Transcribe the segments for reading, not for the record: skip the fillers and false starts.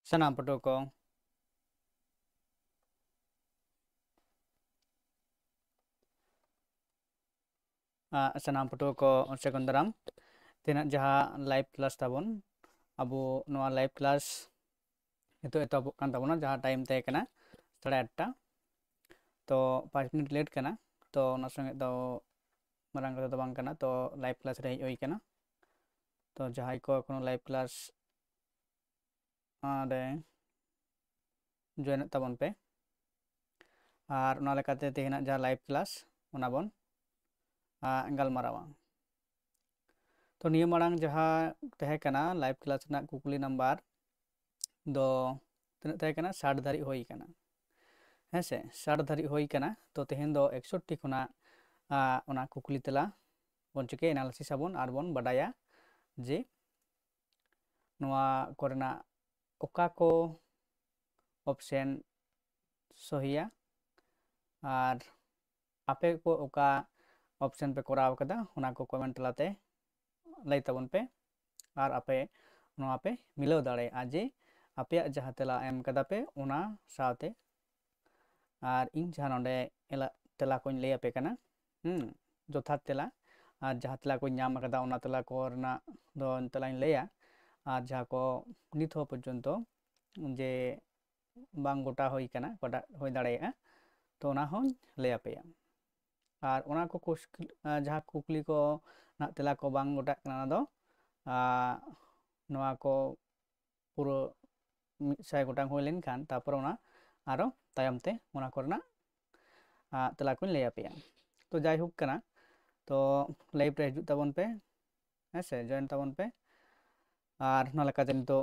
ᱥᱟᱱᱟᱢ ᱯᱟᱹᱴᱷᱩᱣᱟᱹ ᱠᱚ ᱥᱟᱱᱟᱢ ᱯᱟᱹᱴᱷᱩᱣᱟᱹ ᱠᱚ ᱥᱟᱹᱜᱩᱱ ᱫᱟᱨᱟᱢ ᱛᱮᱱᱟᱜ ᱡᱟᱦᱟᱸ ᱞᱟइভ ᱠᱞᱟᱥ ᱛᱟᱵᱚᱱ ᱟᱵᱚ ᱱᱚᱣᱟ ᱞᱟइव क्लास ᱱᱤᱛᱚᱜ ᱮᱛᱚᱦᱚᱵᱚᱜ ᱠᱟᱱ ᱛᱟᱵᱚᱱᱟ ᱡᱟᱦᱟᱸ ᱴᱟइम ᱛᱟᱦᱮᱸ ᱠᱟᱱᱟ 8:30 तो 5 मिनट लेट करना तो ना संगे दो मारंग कथा तो बांग करना तो लाइव क्लास रे होई करना तो जहां को कोनो लाइव क्लास रे जॉइन तबन पे और ओना लेकाते तेहना जहां लाइव क्लास ओना बोन गलमारावा तो निया मारंग जहां तहे कना लाइव क्लास ना कुकली नंबर दो तिना तहे कना 60 धारी होई कना हेसे 60 धारी होई कना तो तेहन दो 61 खुना ओना कुकली तेला बोन चिके एनालिसिस आबोन आर बोन बाडाया जे नोआ कोरेना ओका को ऑप्शन सहिया और आपे को ओका ऑप्शन पे कराव कदा ओना को कमेंट तलाते लई तबन पे और आपे नोआ पे मिलाव दाड़े आजे आपे जहां तेला एम कदा पे ओना साथे और इन जहां नोंडे एला तेला कोइन लई आपे कना जोथा तेला और जहां तेला को नाम कदा ओना तेला कोरना दो तेलाइन लैया और जहां को नित हो पर्यंत जे बांग गोटा होई कना गोटा होई दाड़ेया तो ओना हों लई आपेया और ओना को जहां कुकली को ना तेला को बांग गोटा कना दो नोआ को पूरा मिसाय गोटांग होई लेन खान तापर ओना आरो तायम ते ओना कोरना तेला को लई आपेया तो जाय हुक कना तो लाइव रे हिजुग ताबन पे हेसे जॉइन ताबन पे और ना लेकाते नितो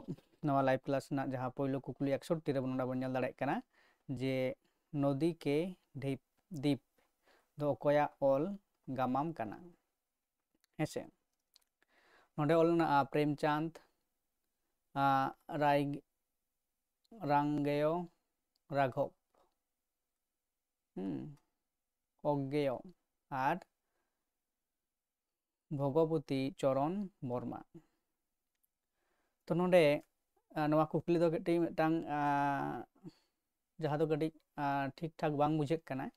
नवा लाइव क्लास ना जहां पहिलो कुकली 61 रे बन बन नेल दाड़े कना जे नदी के द्वीप दो ओकया ऑल गामाम कना हेसे नोडे ऑल ना प्रेमचंद राय रांगेयो राघव अज्ञेय और भगवती चरण बर्मा तो नोडे नवा कुकली दो कटी मिटांग जहां दो कटी ठीक ठाक बांग बुझे कना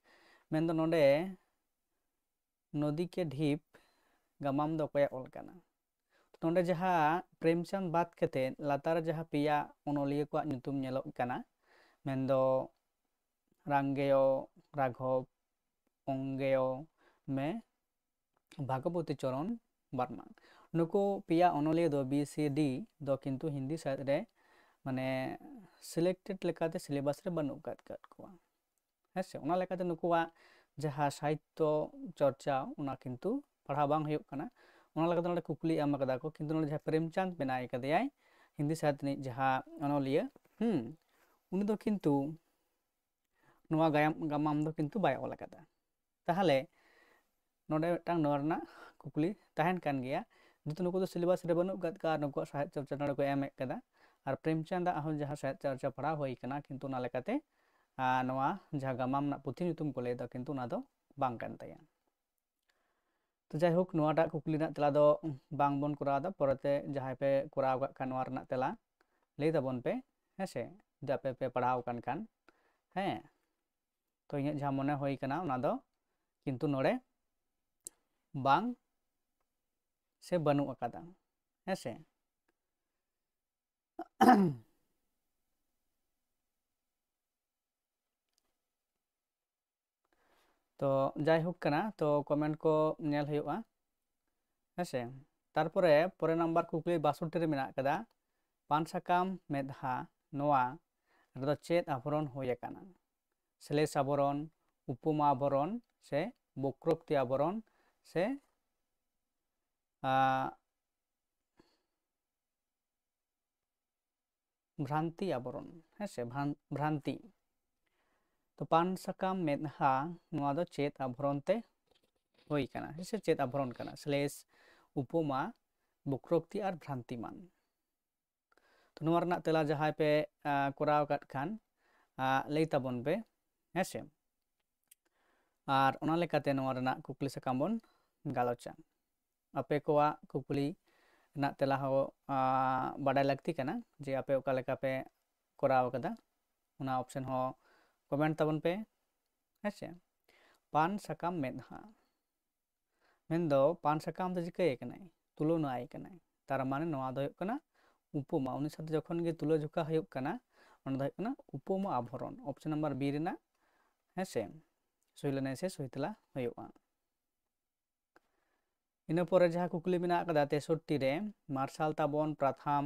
मेन दो नोडे नदी के ढीप गामाम दो ओकया ऑल कना नोडे जहां प्रेमचंद बात कते लातार जहां पिया ओनोलिया को ᱧᱩᱛᱩᱢ ᱧᱮᱞᱚᱜ ᱠᱟᱱᱟ मेनदो रांगेयो राघव अंगेयो में भागवती चरण बर्मा नुको पिया ओनोलिया दो BCD दो किंतु हिंदी साहित्य रे माने सिलेक्टेड लेकाते सिलेबस रे बनु काट को हेसे ओना लेकाते नुकुआ जहां साहित्य चर्चा ओना किंतु पढ़ा बांग हुयुग कना ओना लेकाते नोडे कुकली एम कदा को किंतु नोडे जहां प्रेमचंद बनाय कदेयाय हिंदी साहित्य नि जहां ओनोलिया उनी दो किंतु नोआ गामाम दो किंतु बाय ऑल कदा ताहले नोडे मिटांग नोरना कुकली तहन कान गया जेतु नुको दो सिलेबस रे बनु काट का नुको साहित्य चर्चा नोडे को एम कदा और प्रेमचंद आहो जहां साहित्य चर्चा पढ़ा होई कना किंतु ना लेकाते नोआ जहां गामाम ना पुथि ᱧᱩᱛᱩᱢ को लेदा किंतु ना दो बांग कान ताया तो जाय हुक नोआटा कुकली ना तेला दो बांग बोन कराव दा परते जहां पे कराव का नोआ रना तेला लई दाबन पे हेसे जापे पे पढ़ाव कान खान हैं तो इᱧ जहां मने होई कना ओना दो किंतु नोडे बांग से बनु अकादा हेसे तो जाय हुक कना तो कमेंट को नेल हुयुआ हेसे तारपरे परे नंबर कुकली 62 रे मेना कदा पान साकाम मेधा नोआ रेदो चेद आवरण होय काना श्लेष आवरण उपमा आवरण से वक्रोक्ति आवरण से भ्रांति आवरण हेसे भ्रांति तो पान साकाम मेधा नोआ दो चेद आवरण ते होई काना हेसे चेद आवरण काना श्लेष उपमा वक्रोक्ति और भ्रांतिमान तो नोआ रना तेला जहां पे कोराव काट खान लई ताबन पे हेसे और ओना लेकाते नोआ रना कुकली साकाम बन गालोचा आपे कोआ कुकली ना तेला हो बाडाय लगती कना जे आपे ओका लेका पे कोराव कदा ओना ऑप्शन हो कमेंट ताबन पे हेसे पान साकाम मेदहा मेनदो पान साकाम दो चिकाय कनाय तुलना आय कनाय तार माने नोआ दो कना उपमा उनी साथे जखन गे तुला जोखा हुयुग कना ओना दो कना उपमा आभरण ऑप्शन नंबर बी रेना हेसे सहिलनाय से सहितला हुयुगा इन परे जहाँ कुकली मेना कदा 63 रे मार्शल ताबन प्रथम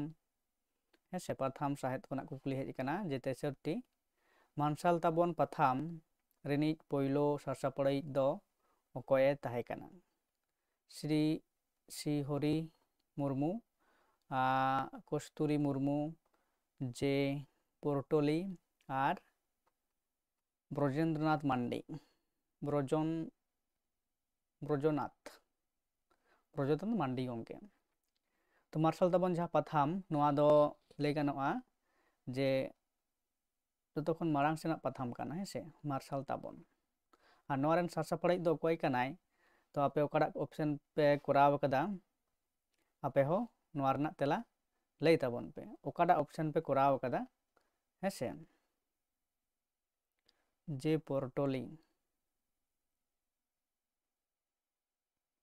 हेसे प्रथम साहित्य कोना कुकली हेज कना जे 63 मार्शल ताबन प्रथम रिनिक पोइलो सारसापड़ाई दो अकोये ताहे कना श्री हरि मुर्मू कस्तूरी मुर्मू जे पोर्टोली और ब्रजेंद्रनाथ मांडी ब्रजनाथ मांडी गंके तो मार्शल ताबन जहाँ प्रथम नोआ दो लई गानोआ जे जतखन मारांग सेना प्रथम काना हेसे मार्शल ताबन और नोआ रेन सारसापड़ाई दो अकोय कनाय तो आपे ओकाड़ा ऑप्शन पे कोराव कदा आपे हो नोआ रना तेला लई ताबन पे ओकाड़ा ऑप्शन पे कोराव कदा हेसे जे पोर्टोली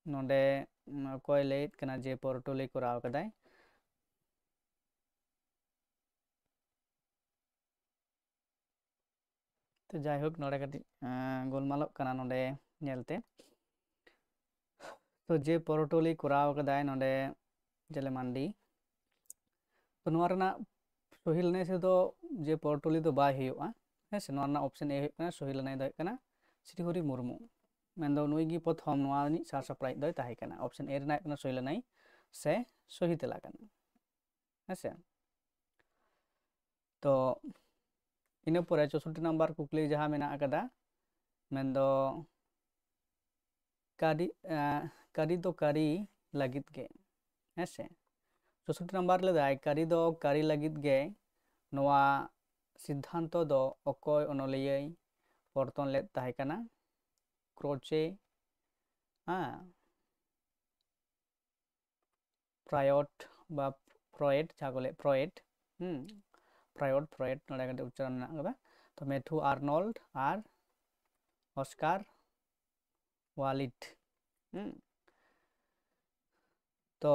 नोडे कोय लैत कना जे पोर्टोली कोराव कदाय तो जायहोक नोडे कटी गोलमालोग कना नोडे नेलते तो जे पोर्टोली कोराव कदाय नोडे जेले मांडी तो नोआ रना सहिलनाय से दो जे पोर्टोली दो बाय हुयुआ हेसे नोआ रना ऑप्शन ए हुयुग कना सहिलनाय दो कना श्री हरि मुर्मू मेनदो नुईगी प्रथम नोआ नि सारसापड़ाई दो ताहे कना ऑप्शन ए रेना कना सहिलनाय से सही तेला कना हेसे तो इन परे 64 नंबर कुकली जहाँ मेना अकदा मेनदो कारी दो कारी लगित गे हेसे 64 नंबर लेदाय कारी दो कारी लगित गे नोआ सिद्धांत दो अकोय अनलियै पर्तन लेद ताहे कना क्रोचे प्रायोट बा फ्रॉयड जागोले फ्रॉयड फ्रॉयड नोडे कटे उच्चारण मेना कदा तो मैथ्यू आर्नल्ड और ऑस्कार वालिड तो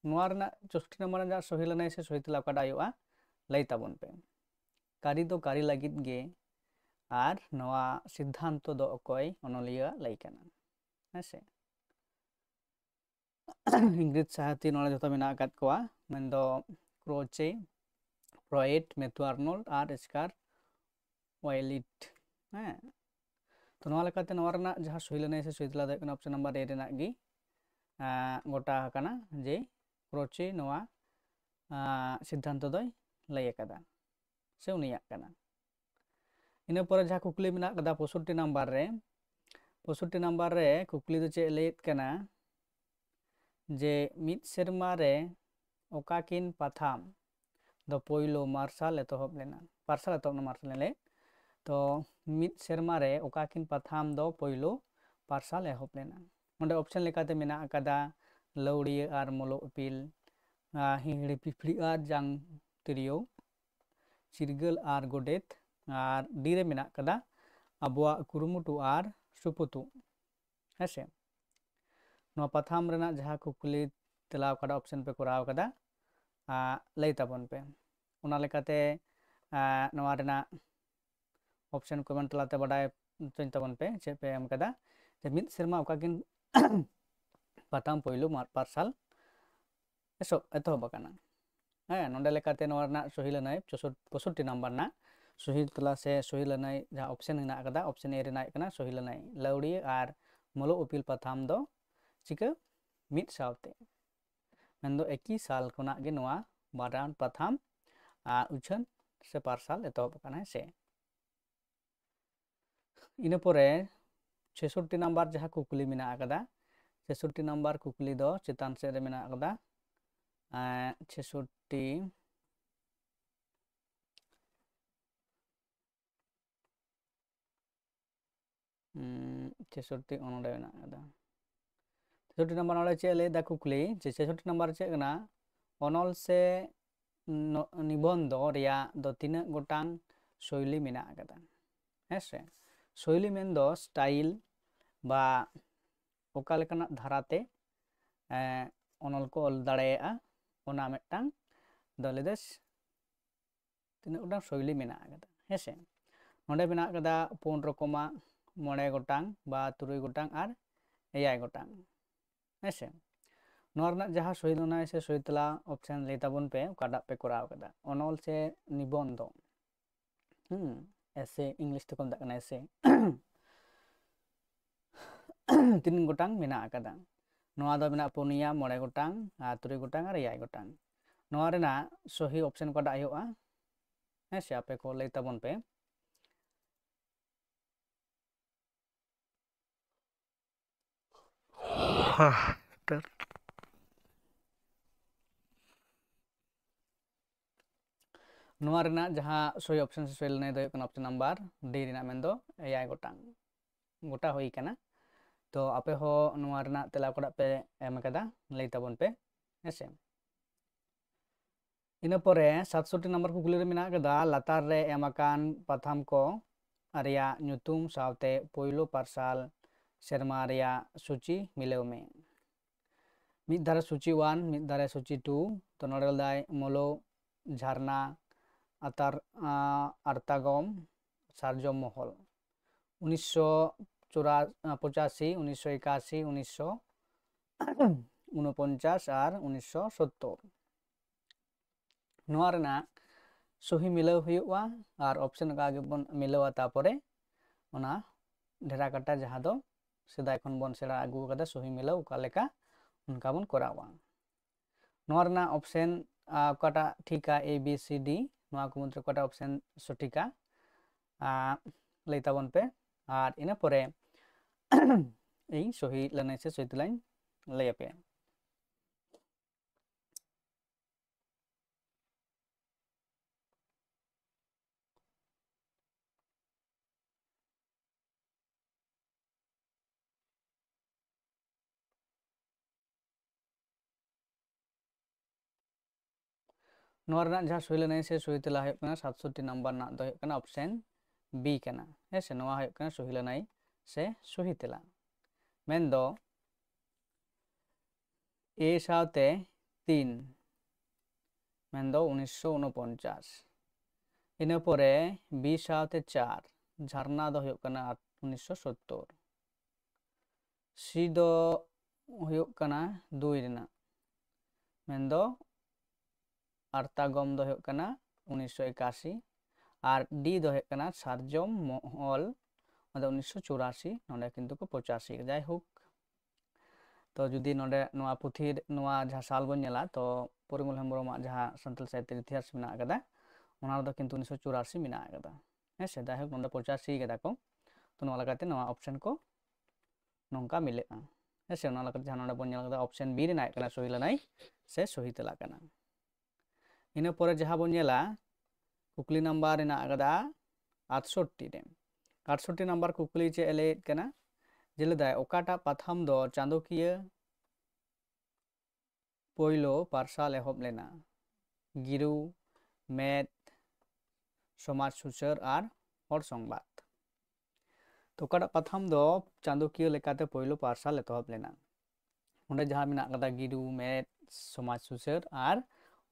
नोआ रना 64 नंबर जा सहिलनाय से सहितला ओकाटा आयुआ लई ताबन पे कारी दो कारी लगित गे और नोआ सिद्धांत दो अकोय अनलिया लई कना हेसे इंग्लिश साहित्य नोडे जतो मेना अकाद कोआ मेनदो क्रोचे फ्रॉयड मैथ्यू आर्नल्ड और ऑस्कार वाइलिड तो नोआ लेकाते नोआ रना जहाँ सहिलनाय से सहितला दो कना ऑप्शन नंबर ए रेना गी गोटा कना जे क्रोचे नोआ सिद्धांत दोय लई अकादा से उनियाग कना इन परे जहाँ कुकली मेना कदा 65 नंबर रे कुकली दो चे लैत कना जे मिद सेरमा रे ओकाकिन पाथाम दो पोइलो मार्शल एतोहब लेना पार्शल एतोहब ना मार्शल ले तो मिद सेरमा रे ओकाकिन पाथाम दो पोइलो पार्शल एहब लेना ओंडे ऑप्शन लेकाते मेना अकादा लौड़िया और मलो अपील हिंगड़ी पिपड़ी और जांग तिरियो चिरगल और गोडेत और डी रे मेना कदा अबुआ कुरुमुटु और सुपुतु हेसे नोआ पाथाम रेना जहाँ कुकली तेलाव कदा ऑप्शन पे कोराव कदा लई ताबन पे ओना लेकाते नोआ रेना ऑप्शन कमेंट तलाते बाडाय चोन ताबन पे चे पे एम कदा जे मिद सेरमा ओकाकिन पाथाम पोइलो पार्शल eso एतोहब कना नोंडे लेकाते नोआ रना सहिलनाय 65 नंबर ना सहितला से सहिलनाय जहाँ ऑप्शन हेना कदा ऑप्शन ए रेना कना सहिलनाय लौड़िया और मलो अपील पाथाम दो चिका मिद सावते मेनदो एकी साल कोना गे नोआ बारान पाथाम उछन से पार्शल एतोहब कना हेसे इन परे 66 नंबर जहाँ कुकली मेना अकदा 66 नंबर कुकली दो चेतान से रे मेना अकदा 66 66 ᱚᱱᱚᱰᱮ ᱢᱮᱱᱟᱜ ᱟᱠᱟᱫᱟ 66 ᱱᱟᱢᱵᱟᱨ ᱱᱚᱰᱮ ᱪᱮᱫ ᱞᱟᱹᱭᱫᱟ ᱠᱩᱠᱞᱤ ᱡᱮ 66 ᱱᱟᱢᱵᱟᱨ ᱪᱮᱫ ᱠᱟᱱᱟ ᱚᱱᱚᱞ ᱥᱮ ᱱᱤᱵᱚᱱᱫᱚ ᱨᱮᱭᱟᱜ ᱫᱚ ᱛᱤᱱᱟᱹᱜ ᱜᱚᱴᱟᱝ শৈলী ᱢᱮᱱᱟᱜ ᱟᱠᱟᱫᱟ ᱦᱮᱸᱥᱮ শৈলী ᱢᱮᱱᱫᱚ স্টাইল বা ᱚᱠᱟ ᱞᱮᱠᱟᱱᱟᱜ ᱫᱷᱟᱨᱟᱛᱮ ᱚᱱᱚᱞ ᱠᱚ ᱚᱞ ᱫᱟᱲᱮᱭᱟᱜᱼᱟ ᱚᱱᱟ ᱢᱤᱫᱴᱟᱝ ᱫᱚᱞᱮᱫᱮᱥ ᱛᱤᱱᱟᱹᱜ ᱜᱚᱴᱟᱝ শৈলী ᱢᱮᱱᱟᱜ ᱟᱠᱟᱫᱟ ᱦᱮᱸᱥᱮ ᱱᱚᱰᱮ ᱢᱮᱱᱟᱜ ᱟᱠᱟᱫᱟ 5 ᱨᱚᱠᱚᱢᱟᱜ 9 ᱜᱚᱴᱟᱝ বা 3 ᱜᱚᱴᱟᱝ ᱟᱨ 9 ᱜᱚᱴᱟᱝ ᱦᱮᱸᱥᱮ ᱱᱚᱣᱟ ᱨᱮᱱᱟᱜ ᱡᱟᱦᱟᱸ ᱥᱚᱦᱤ ᱞᱮᱱᱟᱭ ᱥᱮ ᱥᱚᱦᱤ ᱛᱮᱞᱟ ᱚᱯᱥᱮᱱ ᱞᱟᱹᱭ ᱛᱟᱵᱚᱱ ᱯᱮ ᱚᱠᱟᱴᱟᱜ ᱯᱮ ᱠᱚᱨᱟᱣ ᱟᱠᱟᱫᱟ ᱚᱱᱚᱞ ᱥᱮ নিবন্ধ এসে ইংলিশ ᱛᱮᱠᱚ ᱢᱮᱛᱟᱜ ᱠᱟᱱᱟ এসে ᱛᱤᱱ ᱜᱚᱴᱟᱝ ᱢᱮᱱᱟᱜ ᱟᱠᱟᱫᱟ ᱱᱚᱣᱟ ᱫᱚ ᱢᱮᱱᱟᱜ 4 9 ᱜᱚᱴᱟᱝ ᱟᱨ 3 ᱜᱚᱴᱟᱝ ᱟᱨ 9 ᱜᱚᱴᱟᱝ ᱱᱚᱣᱟ ᱨᱮᱱᱟᱜ ᱥᱚᱦᱤ ᱚᱯᱥᱮᱱ ᱚᱠᱟᱴᱟᱜ ᱦᱩᱭᱩᱜᱼᱟ ᱦᱮᱸᱥᱮ ᱟᱯᱮ ᱠᱚ ᱞᱟᱹᱭ ᱛᱟᱵᱚᱱ ᱯᱮ ᱱᱚᱣᱟ ᱨᱮᱱᱟᱜ ᱡᱟᱦᱟᱸ ᱥᱚᱦᱤ ᱚᱯᱥᱮᱱ ᱥᱮ ᱥᱚᱦᱤ ᱞᱮᱱᱟᱭ ᱫᱚ ᱦᱩᱭᱩᱜ ᱠᱟᱱᱟ ᱚᱯᱥᱮᱱ ᱱᱟᱢᱵᱟᱨ ᱰᱤ ᱨᱮᱱᱟᱜ ᱢᱮᱱᱫᱚ 9 ᱜᱚᱴᱟᱝ ᱜᱚᱴᱟ ᱦᱩᱭ ᱟᱠᱟᱱᱟ ᱛᱚ ᱟᱯᱮ ᱦᱚᱸ ᱱᱚᱣᱟ ᱨᱮᱱᱟᱜ ᱛᱮᱞᱟ ᱚᱠᱟᱴᱟᱜ ᱯᱮ ᱮᱢ ᱟᱠᱟᱫᱟ ᱞᱟᱹᱭ ᱛᱟᱵᱚᱱ ᱯᱮ ᱦᱮᱸᱥᱮ ᱤᱱᱟᱹ ᱯᱚᱨᱮ 67 ᱱᱟᱢᱵᱟᱨ ᱠᱩᱠᱞᱤ ᱨᱮ ᱢᱮᱱᱟᱜ ᱟᱠᱟᱫᱟ ᱞᱟᱛᱟᱨ ᱨᱮ ᱮᱢ ᱟᱠᱟᱱ ᱯᱟᱛᱷᱟᱢ ᱠᱚ ᱨᱮᱭᱟᱜ ᱧᱩᱛᱩᱢ ᱥᱟᱶᱛᱮ ᱯᱳᱭᱞᱳ ᱯᱟᱨᱥᱟᱞ ᱥᱮᱨᱢᱟ ᱨᱮᱭᱟᱜ ᱥᱩᱪᱤ ᱢᱤᱞᱟᱹᱣ ᱢᱮ ᱢᱤᱫ ᱫᱷᱟᱨᱮ ᱥᱩᱪᱤ 1 ᱢᱤᱫ ᱫᱷᱟᱨᱮ ᱥᱩᱪᱤ 2 ᱛᱚ ᱱᱚᱰᱮ ᱞᱮᱫᱟᱭ ᱢᱚᱞᱚ ঝারনা আর্তাগম সার্জম মহল 1985 1981 1949 আর 1970 ᱱᱚᱣᱟ ᱨᱮᱱᱟᱜ সহি মিলাও ᱦᱩᱭᱩᱜᱼᱟ ᱟᱨ ᱚᱯᱥᱮᱱ ᱚᱠᱟ ᱜᱮᱵᱚᱱ ᱢᱤᱞᱟᱹᱣᱟ ᱛᱟᱨᱯᱚᱨᱮ ᱚᱱᱟ ᱰᱷᱮᱨᱟ ᱠᱟᱴᱟ ᱡᱟᱦᱟᱸ ᱫᱚ ᱥᱮᱫᱟᱭ ᱠᱷᱚᱱ ᱵᱚᱱ ᱥᱮᱬᱟ ᱟᱹᱜᱩ ᱟᱠᱟᱫᱟ ᱥᱚᱦᱤ ᱢᱤᱞᱟᱹᱣ ᱚᱠᱟ ᱞᱮᱠᱟ ᱚᱱᱠᱟ ᱵᱚᱱ ᱠᱚᱨᱟᱣᱟ ᱱᱚᱣᱟ ᱨᱮᱱᱟᱜ ᱚᱯᱥᱮᱱ ᱚᱠᱟᱴᱟᱜ ᱴᱷᱤᱠᱟ ᱮ ᱵি ᱥি ᱰি ᱱᱚᱣᱟ ᱠᱚ ᱢᱩᱫᱽᱨᱮ ᱚᱠᱟᱴᱟᱜ ᱚᱯᱥᱮᱱ সঠিকা ᱞᱟᱹᱭ ᱛᱟᱵᱚᱱ ᱯᱮ ᱟᱨ ᱤᱱᱟᱹ ᱯᱚᱨᱮ ᱤᱧ সহি ᱞᱟᱹᱱᱟᱹᱭ ᱥᱮ সহি ᱛᱮᱞᱟᱧ ᱞᱟᱹᱭ ᱟᱯᱮᱭᱟ ᱱᱚᱣᱟ ᱨᱮᱱᱟᱜ ᱡᱟᱦᱟᱸ সহি ᱞᱟᱹᱱᱟᱹᱭ ᱥᱮ সহি ᱛᱮᱞᱟ ᱦᱩᱭᱩᱜ ᱠᱟᱱᱟ 67 ᱱᱟᱢᱵᱟᱨ ᱨᱮᱱᱟᱜ ᱫᱚ ᱦᱩᱭᱩᱜ ᱠᱟᱱᱟ ᱚᱯᱥᱮᱱ ᱵি ᱠᱟᱱᱟ ᱦᱮᱸᱥᱮ ᱱᱚᱣᱟ ᱦᱩᱭᱩᱜ ᱠᱟᱱᱟ সহি ᱞᱟᱹᱱᱟᱹᱭ ᱥᱮ সহি ᱛᱮᱞᱟ ᱢᱮᱱᱫᱚ এ সাথে 3 ᱢᱮᱱᱫᱚ 1949 ᱤᱱᱟᱹ ᱯᱚᱨᱮ বি সাথে 4 ঝারনা ᱫᱚ ᱦᱩᱭᱩᱜ ᱠᱟᱱᱟ 1970 ᱥি ᱫᱚ ᱦᱩᱭᱩᱜ ᱠᱟᱱᱟ 2 ᱨᱮᱱᱟᱜ ᱢᱮᱱᱫᱚ ᱟᱨᱛᱟᱜᱚᱢ ᱫᱚ ᱦᱩᱭᱩᱜ ᱠᱟᱱᱟ 1981 ᱟᱨ ᱰি ᱫᱚ ᱦᱩᱭᱩᱜ ᱠᱟᱱᱟ সার্জম মহল ᱚᱱᱟ ᱫᱚ 1984 ᱱᱚᱰᱮ ᱠᱤᱱᱛᱩ ᱠᱚ 85 ᱡᱟᱭ হোক ᱛᱚ ᱡᱩᱫᱤ ᱱᱚᱰᱮ ᱱᱚᱣᱟ ᱯᱩᱛᱷᱤ ᱱᱚᱣᱟ ᱡᱟᱦᱟᱸ ᱥᱟᱞ ᱵᱚᱱ ᱧᱮᱞᱟ ᱛᱚ ᱯᱚᱨᱤᱢᱚᱞ ᱦᱮᱢᱵᱨᱚᱢᱟᱜ ᱡᱟᱦᱟᱸ ᱥᱟᱱᱛᱟᱲ ᱥᱟᱦᱤᱛᱛᱚ ᱤতিᱦᱟᱥ ᱢᱮᱱᱟᱜ ᱟᱠᱟᱫᱟ ᱚᱱᱟ ᱨᱮᱫᱚ ᱠᱤᱱᱛᱩ 1984 ᱢᱮᱱᱟᱜ ᱟᱠᱟᱫᱟ ᱦᱮᱸᱥᱮ ᱡᱟᱭ হোক ᱱᱚᱰᱮ 85 ᱠᱟᱫᱟ ᱠᱚ ᱛᱚ ᱱᱚᱣᱟ ᱞᱮᱠᱟᱛᱮ ᱱᱚᱣᱟ ᱚᱯᱥᱮᱱ ᱠᱚ ᱱᱚᱝᱠᱟ ᱢᱤᱞᱟᱹᱜᱼᱟ ᱦᱮᱸᱥᱮ ᱚᱱᱟ ᱞᱮᱠᱟᱛᱮ ᱡᱟᱦᱟᱸ ᱱᱚᱰᱮ ᱵᱚᱱ ᱧᱮᱞ ᱟᱠᱟᱫᱟ ᱚᱯᱥᱮᱱ ᱵি ᱨᱮᱱᱟᱜ ᱠᱟᱱᱟ সহি ᱞᱟᱹᱱᱟᱹᱭ ᱥᱮ সহি ᱛᱮᱞᱟ ᱠᱟᱱᱟ ᱤᱱᱟᱹ ᱯᱚᱨᱮ ᱡᱟᱦᱟᱸ ᱵᱚᱱ ᱧᱮᱞᱟ ᱠᱩᱠᱞᱤ ᱱᱟᱢᱵᱟᱨ ᱨᱮᱱᱟᱜ ᱟᱠᱟᱫᱟ 68 ᱨᱮ 68 ᱱᱟᱢᱵᱟᱨ ᱠᱩᱠᱞᱤ ᱪᱮᱫ ᱮ ᱞᱟᱹᱭᱮᱫ ᱠᱟᱱᱟ ᱡᱮ ᱞᱮᱫᱟᱭ ᱚᱠᱟᱴᱟᱜ ᱯᱟᱛᱷᱟᱢ ᱫᱚ ᱪᱟᱸᱫᱳᱠᱤᱭᱟᱹ ᱯᱳᱭᱞᱳ ᱯᱟᱨᱥᱟᱞ ᱮᱦᱚᱵ ᱞᱮᱱᱟ ᱜᱤᱨᱩ ᱢᱮᱫ ᱥᱚᱢᱟᱡᱽ ᱥᱩᱥᱟᱹᱨ ᱟᱨ ᱦᱚᱲ ᱥᱚᱝᱵᱟᱫ ᱛᱚ ᱚᱠᱟᱴᱟᱜ ᱯᱟᱛᱷᱟᱢ ᱫᱚ ᱪᱟᱸᱫᱳᱠᱤᱭᱟᱹ ᱞᱮᱠᱟᱛᱮ ᱯᱳᱭᱞᱳ ᱯᱟᱨᱥᱟᱞ ᱮᱛᱚᱦᱚᱵ ᱞᱮᱱᱟ ᱚᱸᱰᱮ ᱡᱟᱦᱟᱸ ᱢᱮᱱᱟᱜ ᱟᱠᱟᱫᱟ ᱜᱤᱨᱩ ᱢᱮᱫ ᱥᱚᱢᱟᱡᱽ ᱥᱩᱥᱟᱹᱨ ᱟᱨ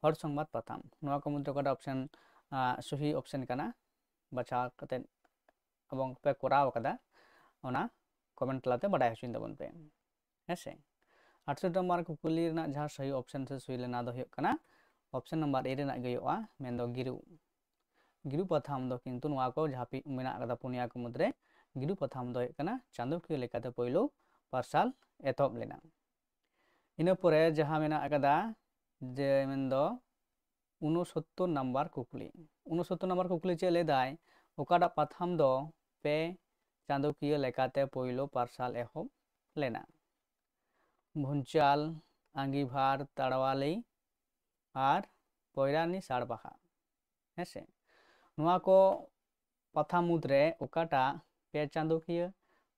ᱦᱚᱲ ᱥᱚᱝᱵᱟᱫ ᱯᱟᱛᱷᱟᱢ ᱱᱚᱣᱟ ᱠᱚ ᱢᱩᱫᱽᱨᱮ ᱚᱠᱟᱴᱟᱜ ᱚᱯᱥᱮᱱ সহি ᱚᱯᱥᱮᱱ ᱠᱟᱱᱟ ᱵᱟᱪᱷᱟᱣ ᱠᱟᱛᱮ এবং ᱯᱮ ᱠᱚᱨᱟᱣ ᱟᱠᱟᱫᱟ ᱚᱱᱟ ᱠᱚᱢᱮᱱᱴ ᱛᱟᱞᱟᱛᱮ ᱵᱟᱰᱟᱭ ᱦᱚᱪᱚᱧ ᱛᱟᱵᱚᱱ ᱯᱮ ᱦᱮᱸᱥᱮ 68 ᱱᱟᱢᱵᱟᱨ ᱠᱩᱠᱞᱤ ᱨᱮᱱᱟᱜ ᱡᱟᱦᱟᱸ সহি অপশন ᱥᱮ সহি ᱞᱮᱱᱟ ᱫᱚ ᱦᱩᱭᱩᱜ ᱠᱟᱱᱟ অপশন নাম্বার এ ᱨᱮᱱᱟᱜ ᱜᱮ ᱦᱩᱭᱩᱜᱼᱟ ᱢᱮᱱᱫᱚ ᱜᱤᱨᱩ ᱜᱤᱨᱩ ᱯᱟᱛᱷᱟᱢ ᱫᱚ ᱠᱤᱱᱛᱩ ᱱᱚᱣᱟ ᱠᱚ ᱡᱟᱦᱟᱸ ᱢᱮᱱᱟᱜ ᱟᱠᱟᱫᱟ ᱯᱩᱱᱭᱟ ᱠᱚ ᱢᱩᱫᱽᱨᱮ ᱜᱤᱨᱩ ᱯᱟᱛᱷᱟᱢ ᱫᱚ ᱦᱩᱭᱩᱜ ᱠᱟᱱᱟ ᱪᱟᱸᱫᱳᱠᱤᱭᱟᱹ ᱞᱮᱠᱟᱛᱮ ᱯᱳᱭᱞᱳ ᱯᱟᱨᱥᱟᱞ ᱮᱛᱚᱦᱚᱵ ᱞᱮᱱᱟ ᱤᱱᱟᱹ ᱯᱚᱨᱮ ᱡᱟᱦᱟᱸ ᱢᱮᱱᱟᱜ ᱟᱠᱟᱫᱟ ᱡᱮ ᱢᱮᱱᱫᱚ 69 নাম্বার কুকলি 69 নাম্বার কুকলি চেয়ে লেদায় ওকাটা পাথাম দ পে চাঁদোকিয় লেখাতে পইলো পার্সাল এহব লেনা ভুঞ্চাল আঙ্গিভার তাড়াওয়ালি আর পয়রানি সাড়বাহা হেসে নোয়া কো পাথাম মুদ্রে ওকাটা পে চাঁদোকিয়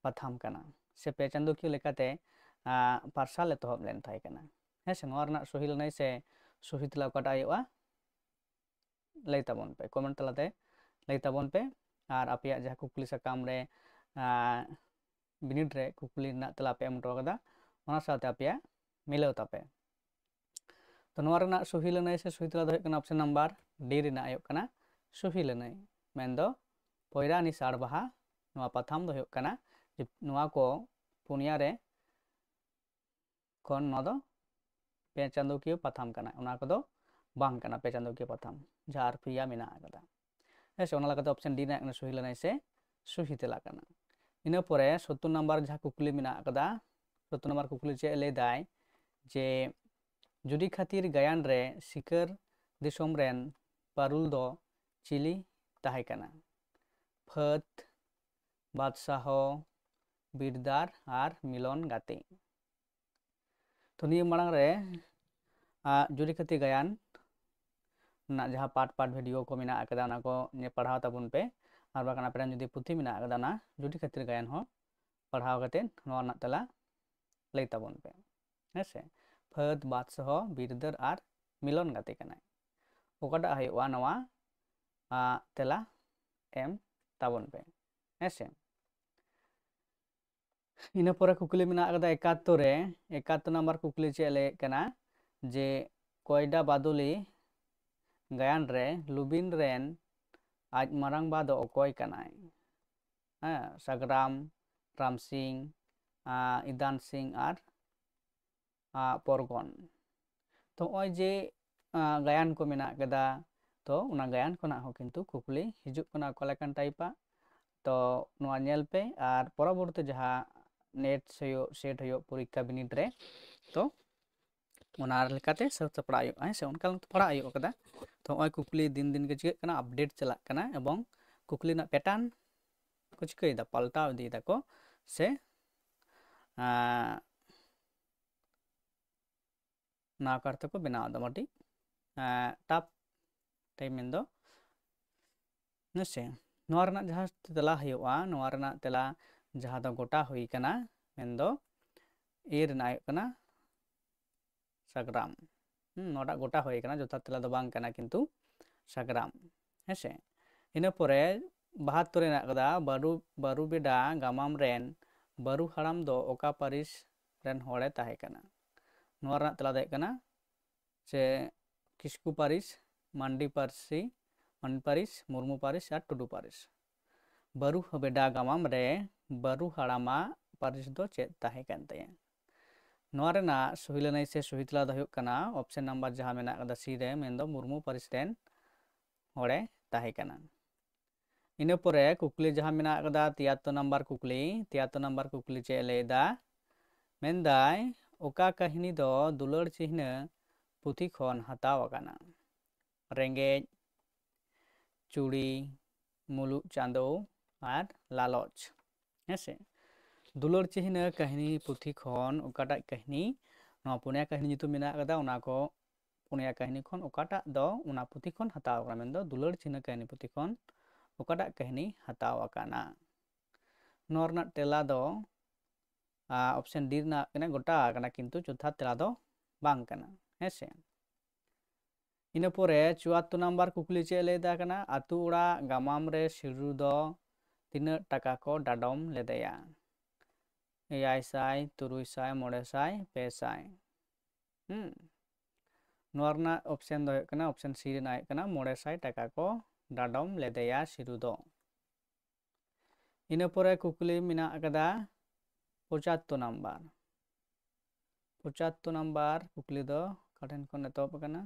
ᱯᱟᱛᱷᱟᱢ ᱠᱟᱱᱟ ᱥᱮ ᱯᱮ ᱪᱟᱸᱫᱳᱠᱤᱭᱟᱹ ᱞᱮᱠᱟᱛᱮ ᱯᱟᱨᱥᱟᱞ ᱮᱛᱚᱦᱚᱵ ᱞᱮᱱ ᱛᱟᱦᱮᱸ ᱠᱟᱱᱟ ᱦᱮᱸ ᱥᱮ ᱱᱚᱣᱟ ᱨᱮᱱᱟᱜ ᱥᱚᱦᱤ ᱞᱟᱹᱱᱟᱹᱭ ᱥᱮ ᱥᱚᱦᱤ ᱛᱮᱞᱟ ᱚᱠᱟᱴᱟᱜ ᱦᱩᱭᱩᱜᱼᱟ ᱞᱟᱹᱭ ᱛᱟᱵᱚᱱ ᱯᱮ ᱠᱚᱢᱮᱱᱴ ᱛᱟᱞᱟᱛᱮ ᱞᱟᱹᱭ ᱛᱟᱵᱚᱱ ᱯᱮ ᱟᱨ ᱟᱯᱮᱭᱟᱜ ᱡᱟᱦᱟᱸ ᱠᱩᱠᱞᱤ ᱥᱟᱠᱟᱢ ᱨᱮ ᱵᱤᱱᱤᱰ ᱨᱮ ᱠᱩᱠᱞᱤ ᱨᱮᱱᱟᱜ ᱛᱮᱞᱟ ᱯᱮ ᱮᱢ ᱦᱚᱴᱚ ᱠᱟᱫᱟ ᱚᱱᱟ ᱥᱟᱶᱛᱮ ᱟᱯᱮᱭᱟᱜ ᱢᱤᱞᱟᱹᱣ ᱛᱟᱯᱮ ᱛᱚ ᱱᱚᱣᱟ ᱨᱮᱱᱟᱜ ᱥᱚᱦᱤ ᱞᱟᱹᱱᱟᱹᱭ ᱥᱮ ᱥᱚᱦᱤ ᱛᱮᱞᱟ ᱫᱚ ᱦᱩᱭᱩᱜ ᱠᱟᱱᱟ ᱚᱯᱥᱮᱱ ᱱᱟᱢᱵᱟᱨ ᱰᱤ ᱨᱮᱱᱟᱜ ᱦᱩᱭᱩᱜ ᱠᱟᱱᱟ ᱥᱚᱦᱤ ᱞᱟᱹᱱᱟᱹᱭ ᱢᱮᱱᱫᱚ ᱯᱚᱭᱨᱟᱱᱤ ᱥᱟᱲ ᱵᱟᱦᱟ ᱱᱚᱣᱟ ᱯᱟᱛᱷᱟᱢ ᱫᱚ ᱦᱩᱭᱩᱜ ᱠᱟᱱᱟ ᱱᱚᱣᱟ ᱠᱚ ᱯᱩᱱᱭᱟ ᱨᱮ ᱠᱷᱚᱱ ᱱᱚᱣᱟ ᱫᱚ ᱯᱮ ᱪᱟᱸᱫᱳᱠᱤᱭᱟᱹ ᱯᱟᱛᱷᱟᱢ ᱠᱟᱱᱟ ᱚᱱᱟ ᱠᱚᱫᱚ ᱵᱟᱝ ᱠᱟᱱᱟ ᱯᱮ ᱪᱟᱸᱫᱳᱠᱤᱭᱟᱹ ᱯᱟᱛᱷᱟᱢ ᱡᱟᱦᱟᱸ ᱟᱨ ᱯᱮᱭᱟ ᱢᱮᱱᱟᱜ ᱟᱠᱟᱫᱟ ᱦᱮᱸ ᱥᱮ ᱚᱱᱟ ᱞᱮᱠᱟᱛᱮ ᱚᱯᱥᱮᱱ ᱰᱤ ᱨᱮᱱᱟᱜ ᱥᱚᱦᱤ ᱞᱟᱹᱱᱟᱹᱭ ᱥᱮ ᱥᱚᱦᱤ ᱛᱮᱞᱟ ᱠᱟᱱᱟ ᱤᱱᱟᱹ ᱯᱚᱨᱮ 70 ᱱᱟᱢᱵᱟᱨ ᱡᱟᱦᱟᱸ ᱠᱩᱠᱞᱤ ᱢᱮᱱᱟᱜ ᱟᱠᱟᱫᱟ 70 ᱱᱟᱢᱵᱟᱨ ᱠᱩᱠᱞᱤ ᱪᱮᱫ ᱞᱟᱹᱭᱫᱟᱭ ᱡᱮ ᱡᱩᱫᱤ ᱠᱷᱟᱹᱛᱤᱨ ᱜᱟᱭᱟᱱ ᱨᱮ ᱥᱤᱠᱟᱹᱨ ᱫᱤᱥᱚᱢ ᱨᱮᱱ ᱯᱟᱨᱩᱞ ᱫᱚ ᱪᱤᱞᱤ ᱛᱟᱦᱮᱸ ᱠᱟᱱᱟ ᱯᱷᱟᱹᱫ ᱵᱟᱫᱥᱟᱦᱚ ᱵᱤᱨᱫᱟᱨ ᱟᱨ ᱢᱤᱞᱚᱱ ᱜᱟᱛᱮ ᱛᱚ ᱱᱤᱭᱟᱹ ᱢᱟᱲᱟᱝ ᱨᱮ ᱡᱩᱫᱤ ᱠᱷᱟᱹᱛᱤᱨ ᱜᱟᱭᱟᱱ ᱨᱮᱱᱟᱜ ᱡᱟᱦᱟᱸ ᱯᱟᱴ ᱵᱷᱤᱰᱤᱭᱳ ᱠᱚ ᱢᱮᱱᱟᱜ ᱟᱠᱟᱫᱟ ᱚᱱᱟ ᱠᱚ ᱯᱟᱲᱦᱟᱣ ᱛᱟᱵᱚᱱ ᱯᱮ ᱟᱨ ᱵᱟᱠᱷᱟᱱ ᱟᱯᱮᱨᱮᱱ ᱡᱩᱫᱤ ᱯᱩᱛᱷᱤ ᱢᱮᱱᱟᱜ ᱟᱠᱟᱫᱟ ᱚᱱᱟ ᱡᱩᱫᱤ ᱠᱷᱟᱹᱛᱤᱨ ᱜᱟᱭᱟᱱ ᱦᱚᱸ ᱯᱟᱲᱦᱟᱣ ᱠᱟᱛᱮᱫ ᱱᱚᱣᱟ ᱨᱮᱱᱟᱜ ᱛᱮᱞᱟ ᱞᱟᱹᱭ ᱛᱟᱵᱚᱱ ᱯᱮ ᱦᱮᱸ ᱥᱮ ᱯᱷᱟᱹᱫ ᱵᱟᱫᱥᱟᱦᱚ ᱵᱤᱨᱫᱟᱨ ᱟᱨ ᱢᱤᱞᱚᱱ ᱜᱟᱛᱮ ᱠᱟᱱᱟᱭ ᱚᱠᱟᱴᱟᱜ ᱦᱩᱭᱩᱜᱼᱟ ᱱᱚᱣᱟ ᱛᱮᱞᱟ ᱮᱢ ᱛᱟᱵᱚᱱ ᱯᱮ ᱦᱮᱸ ᱥᱮ ᱤᱱᱟᱹ ᱯᱚᱨᱮ ᱠᱩᱠᱞᱤ ᱢᱮᱱᱟᱜ ᱟᱠᱟᱫᱟ 71 ᱨᱮ 71 ᱱᱟᱢᱵᱟᱨ ᱠᱩᱠᱞᱤ ᱪᱮᱫ ᱞᱟᱹᱭᱮᱫ ᱠᱟᱱᱟ ᱡᱮ ᱠᱚᱭᱰᱟ ᱵᱟᱫᱩᱞᱤ ᱜᱟᱭᱟᱱ ᱨᱮ ᱞᱩᱵᱤᱱ ᱨᱮᱱ ᱟᱡ ᱢᱟᱨᱟᱝ ᱵᱟ ᱫᱚ ᱚᱠᱚᱭ ᱠᱟᱱᱟᱭ ᱦᱮᱸ ᱥᱟᱜᱽᱨᱟᱢ ᱨᱟᱢ ᱥᱤᱝ ᱤᱫᱟᱱ ᱥᱤᱝ ᱟᱨ ᱯᱚᱨᱜᱚᱱ ᱛᱚ ᱱᱚᱜᱼᱚᱭ ᱡᱮ ᱜᱟᱭᱟᱱ ᱠᱚ ᱢᱮᱱᱟᱜ ᱟᱠᱟᱫᱟ ᱛᱚ ᱚᱱᱟ ᱜᱟᱭᱟᱱ ᱠᱷᱚᱱᱟᱜ ᱦᱚᱸ ᱠᱤᱱᱛᱩ ᱠᱩᱠᱞᱤ ᱦᱤᱡᱩᱜ ᱠᱟᱱᱟ ᱚᱠᱟ ᱞᱮᱠᱟᱱ ᱴᱟᱭᱤᱯᱟᱜ ᱛᱚ ᱱᱚᱣᱟ ᱧᱮᱞ ᱯᱮ ᱟᱨ ᱯᱚᱨᱚᱵᱚᱨᱛᱤ ᱡᱟᱦᱟᱸ ᱱᱮᱴ ᱦᱩᱭᱩᱜ ᱥᱮᱴ ᱦᱩᱭᱩᱜ ᱯᱚᱨᱤᱠᱠᱷᱟ ᱵᱤᱱᱤᱰ ᱨᱮ ᱛᱚ ᱚᱱᱟ ᱞᱮᱠᱟᱛᱮ ᱥᱟᱹᱛ ᱥᱟᱯᱲᱟᱣ ᱦᱩᱭᱩᱜᱼᱟ ᱦᱮᱸ ᱥᱮ ᱚᱱᱠᱟ ᱯᱟᱲᱦᱟᱜ ᱦᱩᱭᱩᱜ ᱠᱟᱫᱟ ᱛᱚ ᱱᱚᱜᱼᱚᱭ ᱠᱩᱠᱞᱤ ᱫᱤᱱ ᱫᱤᱱ ᱜᱮ ᱪᱤᱠᱟᱹᱜ ᱠᱟᱱᱟ ᱟᱯᱰᱮᱴ ᱪᱟᱞᱟᱜ ᱠᱟᱱᱟ ᱮᱵᱚᱝ ᱠᱩᱠᱞᱤ ᱨᱮᱱᱟᱜ ᱯᱮᱴᱟᱨᱱ ᱠᱚ ᱪᱤᱠᱟᱹᱭᱮᱫᱟ ᱯᱟᱞᱴᱟᱣ ᱤᱫᱤᱭᱮᱫᱟ ᱠᱚ ᱥᱮ ᱱᱟᱣᱟ ᱠᱟᱨ ᱛᱮᱠᱚ ᱵᱮᱱᱟᱣ ᱮᱫᱟ ᱢᱤᱫᱴᱤᱡ ᱴᱟᱯ ᱴᱟᱭᱤᱢ ᱢᱮᱱᱫᱚ ᱦᱮᱸᱥᱮ ᱱᱚᱣᱟ ᱨᱮᱱᱟᱜ ᱡᱟᱦᱟᱸ ᱛᱮᱞᱟ ᱦᱩᱭᱩᱜᱼᱟ ᱱᱚᱣᱟ ᱨᱮᱱᱟᱜ ᱛᱮᱞᱟ ᱡᱟᱦᱟᱸ ᱫᱚ ᱜᱚᱴᱟ ᱦᱩᱭ ᱠᱟᱱᱟ ᱢᱮᱱᱫᱚ ᱮ ᱨᱮᱱᱟᱜ ᱦᱩᱭᱩᱜ ᱠᱟᱱᱟ ᱥᱟᱜᱽᱨᱟᱢ ᱱᱚᱣᱟᱴᱟᱜ ᱜᱚᱴᱟ ᱦᱩᱭ ᱠᱟᱱᱟ ᱡᱚᱛᱷᱟᱛ ᱛᱮᱞᱟ ᱫᱚ ᱵᱟᱝ ᱠᱟᱱᱟ ᱠᱤᱱᱛᱩ ᱥᱟᱜᱽᱨᱟᱢ ᱦᱮᱸᱥᱮ ᱤᱱᱟᱹ ᱯᱚᱨᱮ 72 ᱨᱮᱱᱟᱜ ᱠᱟᱫᱟ ᱵᱟᱹᱨᱩ ᱵᱮᱰᱟ ᱜᱟᱢᱟᱢ ᱨᱮᱱ ᱵᱟᱹᱨᱩ ᱦᱟᱲᱟᱢ ᱫᱚ ᱚᱠᱟ ᱯᱟᱹᱨᱤᱥ ᱨᱮᱱ ᱦᱚᱲᱮ ᱛᱟᱦᱮᱸ ᱠᱟᱱᱟ ᱱᱚᱣᱟ ᱨᱮᱱᱟᱜ ᱛᱮᱞᱟ ᱫᱚ ᱦᱩᱭᱩᱜ ᱠᱟᱱᱟ ᱥᱮ ᱠᱤᱥᱠᱩ ᱯᱟᱹᱨᱤᱥ ᱢᱟᱱᱰᱤ ᱯᱟᱹᱨᱤᱥ ᱢᱩᱨᱢᱩ ᱯᱟᱹᱨᱤᱥ ᱟᱨ ᱴᱩᱰᱩ ᱯᱟᱹᱨᱤᱥ ᱵᱟᱹᱨᱩ ᱵᱮᱰᱟ ᱜᱟᱢᱟᱢ ᱨᱮ ᱵᱟᱹᱨᱩ ᱦᱟᱲᱟᱢᱟᱜ ᱯᱟᱹᱨᱤᱥ ᱫᱚ ᱪᱮᱫ ᱛᱟᱦᱮᱸ ᱠᱟᱱ ᱛᱟᱭᱟ ᱱᱚᱣᱟ ᱨᱮᱱᱟᱜ ᱥᱚᱦᱤ ᱞᱟᱹᱱᱟᱹᱭ ᱥᱮ ᱥᱚᱦᱤ ᱛᱮᱞᱟ ᱫᱚ ᱦᱩᱭᱩᱜ ᱠᱟᱱᱟ ᱚᱯᱥᱮᱱ ᱱᱟᱢᱵᱟᱨ ᱡᱟᱦᱟᱸ ᱢᱮᱱᱟᱜ ᱟᱠᱟᱫᱟ ᱥᱤ ᱨᱮ ᱢᱮᱱᱫᱚ ᱢᱩᱨᱢᱩ ᱯᱟᱹᱨᱤᱥ ᱨᱮᱱ ᱦᱚᱲᱮ ᱛᱟᱦᱮᱸ ᱠᱟᱱᱟ ᱤᱱᱟᱹ ᱯᱚᱨᱮ ᱠᱩᱠᱞᱤ ᱡᱟᱦᱟᱸ ᱢᱮᱱᱟᱜ ᱟᱠᱟᱫᱟ 73 ᱱᱟᱢᱵᱟᱨ ᱠᱩᱠᱞᱤ ᱪᱮᱫ ᱞᱟᱹᱭᱫᱟ ᱢᱮᱱᱫᱟᱭ ᱚᱠᱟ ᱠᱟᱹᱦᱱᱤ ᱫᱚ ᱫᱩᱞᱟᱹᱲ ᱪᱤᱱᱦᱟᱹ ᱯᱩᱛᱷᱤ ᱠᱷᱚᱱ ᱦᱟᱛᱟᱣ ᱟᱠᱟᱱᱟ ᱨᱮᱸᱜᱮᱡ ᱪᱩᱲᱤ ᱢᱩᱞᱩᱜ ᱪᱟᱸᱫᱳ ᱟᱨ ᱞᱟᱞᱚᱪ ᱦᱮᱸᱥᱮ ᱫᱩᱞᱟᱹᱲ ᱪᱤᱱᱦᱟᱹ ᱠᱟᱹᱦᱱᱤ ᱯᱩᱛᱷᱤ ᱠᱷᱚᱱ ᱚᱠᱟᱴᱟᱜ ᱠᱟᱹᱦᱱᱤ ᱱᱚᱣᱟ ᱯᱩᱱᱭᱟ ᱠᱟᱹᱦᱱᱤ ᱧᱩᱛᱩᱢ ᱢᱮᱱᱟᱜ ᱟᱠᱟᱫᱟ ᱚᱱᱟ ᱠᱚ ᱯᱩᱱᱭᱟ ᱠᱟᱹᱦᱱᱤ ᱠᱷᱚᱱ ᱚᱠᱟᱴᱟᱜ ᱫᱚ ᱚᱱᱟ ᱯᱩᱛᱷᱤ ᱠᱷᱚᱱ ᱦᱟᱛᱟᱣ ᱟᱠᱟᱱᱟ ᱢᱮᱱᱫᱚ ᱫᱩᱞᱟᱹᱲ ᱪᱤᱱᱦᱟᱹ ᱠᱟᱹᱦᱱᱤ ᱯᱩᱛᱷᱤ ᱠᱷᱚᱱ ᱚᱠᱟᱴᱟᱜ ᱠᱟᱹᱦᱱᱤ ᱦᱟᱛᱟᱣ ᱟᱠᱟᱱᱟ ᱱᱚᱣᱟ ᱨᱮᱱᱟᱜ ᱛᱮᱞᱟ ᱫᱚ ᱚᱯᱥᱮᱱ ᱰᱤ ᱨᱮᱱᱟᱜ ᱠᱟᱱᱟ ᱜᱚᱴᱟ ᱟᱠᱟᱱᱟ ᱠᱤᱱᱛᱩ ᱡᱚᱛᱷᱟᱛ ᱛᱮᱞᱟ ᱫᱚ ᱵᱟᱝ ᱠᱟᱱᱟ ᱦᱮᱸᱥᱮ ᱤᱱᱟᱹ ᱯᱚᱨᱮ 74 ᱱᱟᱢᱵᱟᱨ ᱠᱩᱠᱞᱤ ᱪᱮᱫ ᱞᱟᱹᱭᱫᱟ ᱠᱟᱱᱟ ᱟᱛᱳ ᱚᱲᱟᱜ ᱜᱟᱢᱟᱢ ᱨᱮ ᱥᱤᱨᱩ ᱫᱚ ᱛᱤᱱᱟᱹᱜ ᱴᱟᱠᱟ ᱠᱚ ᱰᱟᱰᱚᱢ ᱞᱮᱫᱮᱭᱟ 700 300 500 600 ᱱᱚᱣᱟ ᱨᱮᱱᱟᱜ ᱚᱯᱥᱮᱱ ᱫᱚ ᱦᱩᱭᱩᱜ ᱠᱟᱱᱟ ᱚᱯᱥᱮᱱ ᱥᱤ ᱨᱮᱱᱟᱜ ᱦᱩᱭᱩᱜ ᱠᱟᱱᱟ 500 ᱴᱟᱠᱟ ᱠᱚ ᱰᱟᱰᱚᱢ ᱞᱮᱫᱮᱭᱟ ᱥᱤᱨᱩ ᱫᱚ ᱤᱱᱟᱹ ᱯᱚᱨᱮ ᱠᱩᱠᱞᱤ ᱢᱮᱱᱟᱜ ᱟᱠᱟᱫᱟ 75 ᱱᱟᱢᱵᱟᱨ ᱠᱩᱠᱞᱤ ᱫᱚ ᱚᱠᱟ ᱴᱷᱮᱱ ᱠᱷᱚᱱ ᱮᱛᱚᱦᱚᱵ ᱟᱠᱟᱱᱟ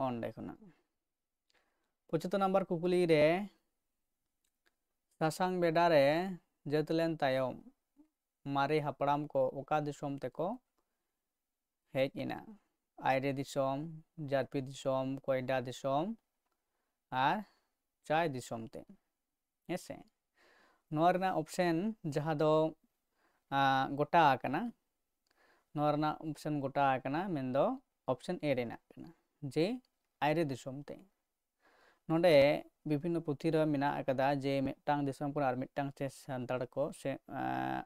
ᱚᱸᱰᱮ ᱠᱷᱚᱱᱟᱜ 75 ᱱᱟᱢᱵᱟᱨ ᱠᱩᱠᱞᱤ ᱨᱮ ᱥᱟᱥᱟᱝ ᱵᱮᱰᱟ ᱨᱮ ᱡᱟᱹᱛ ᱞᱮᱱ ᱛᱟᱭᱚᱢ ᱢᱟᱨᱮ ᱦᱟᱯᱲᱟᱢ ᱠᱚ ᱚᱠᱟ ᱫᱤᱥᱚᱢ ᱛᱮᱠᱚ ᱦᱮᱡ ᱮᱱᱟ ᱟᱭᱨᱮ ᱫᱤᱥᱚᱢ ᱡᱟᱨᱯᱤ ᱫᱤᱥᱚᱢ ᱠᱚᱭᱰᱟ ᱫᱤᱥᱚᱢ ᱟᱨ ᱪᱟᱭ ᱫᱤᱥᱚᱢ ᱛᱮ ᱦᱮᱸᱥᱮ ᱱᱚᱣᱟ ᱨᱮᱱᱟᱜ ᱚᱯᱥᱮᱱ ᱡᱟᱦᱟᱸ ᱫᱚ ᱜᱚᱴᱟ ᱟᱠᱟᱱᱟ ᱱᱚᱣᱟ ᱨᱮᱱᱟᱜ ᱚᱯᱥᱮᱱ ᱜᱚᱴᱟ ᱟᱠᱟᱱᱟ ᱢᱮᱱᱫᱚ ᱚᱯᱥᱮᱱ ᱮ ᱨᱮᱱᱟᱜ ᱠᱟᱱᱟ ᱡᱮ ᱟᱭᱨᱮ ᱫᱤᱥᱚᱢ ᱛᱮ नोडे विभिन्न पुथी रे मेना अकदा जे मिदटांग दिसम को आर मिदटांग से सान्ताड़ को से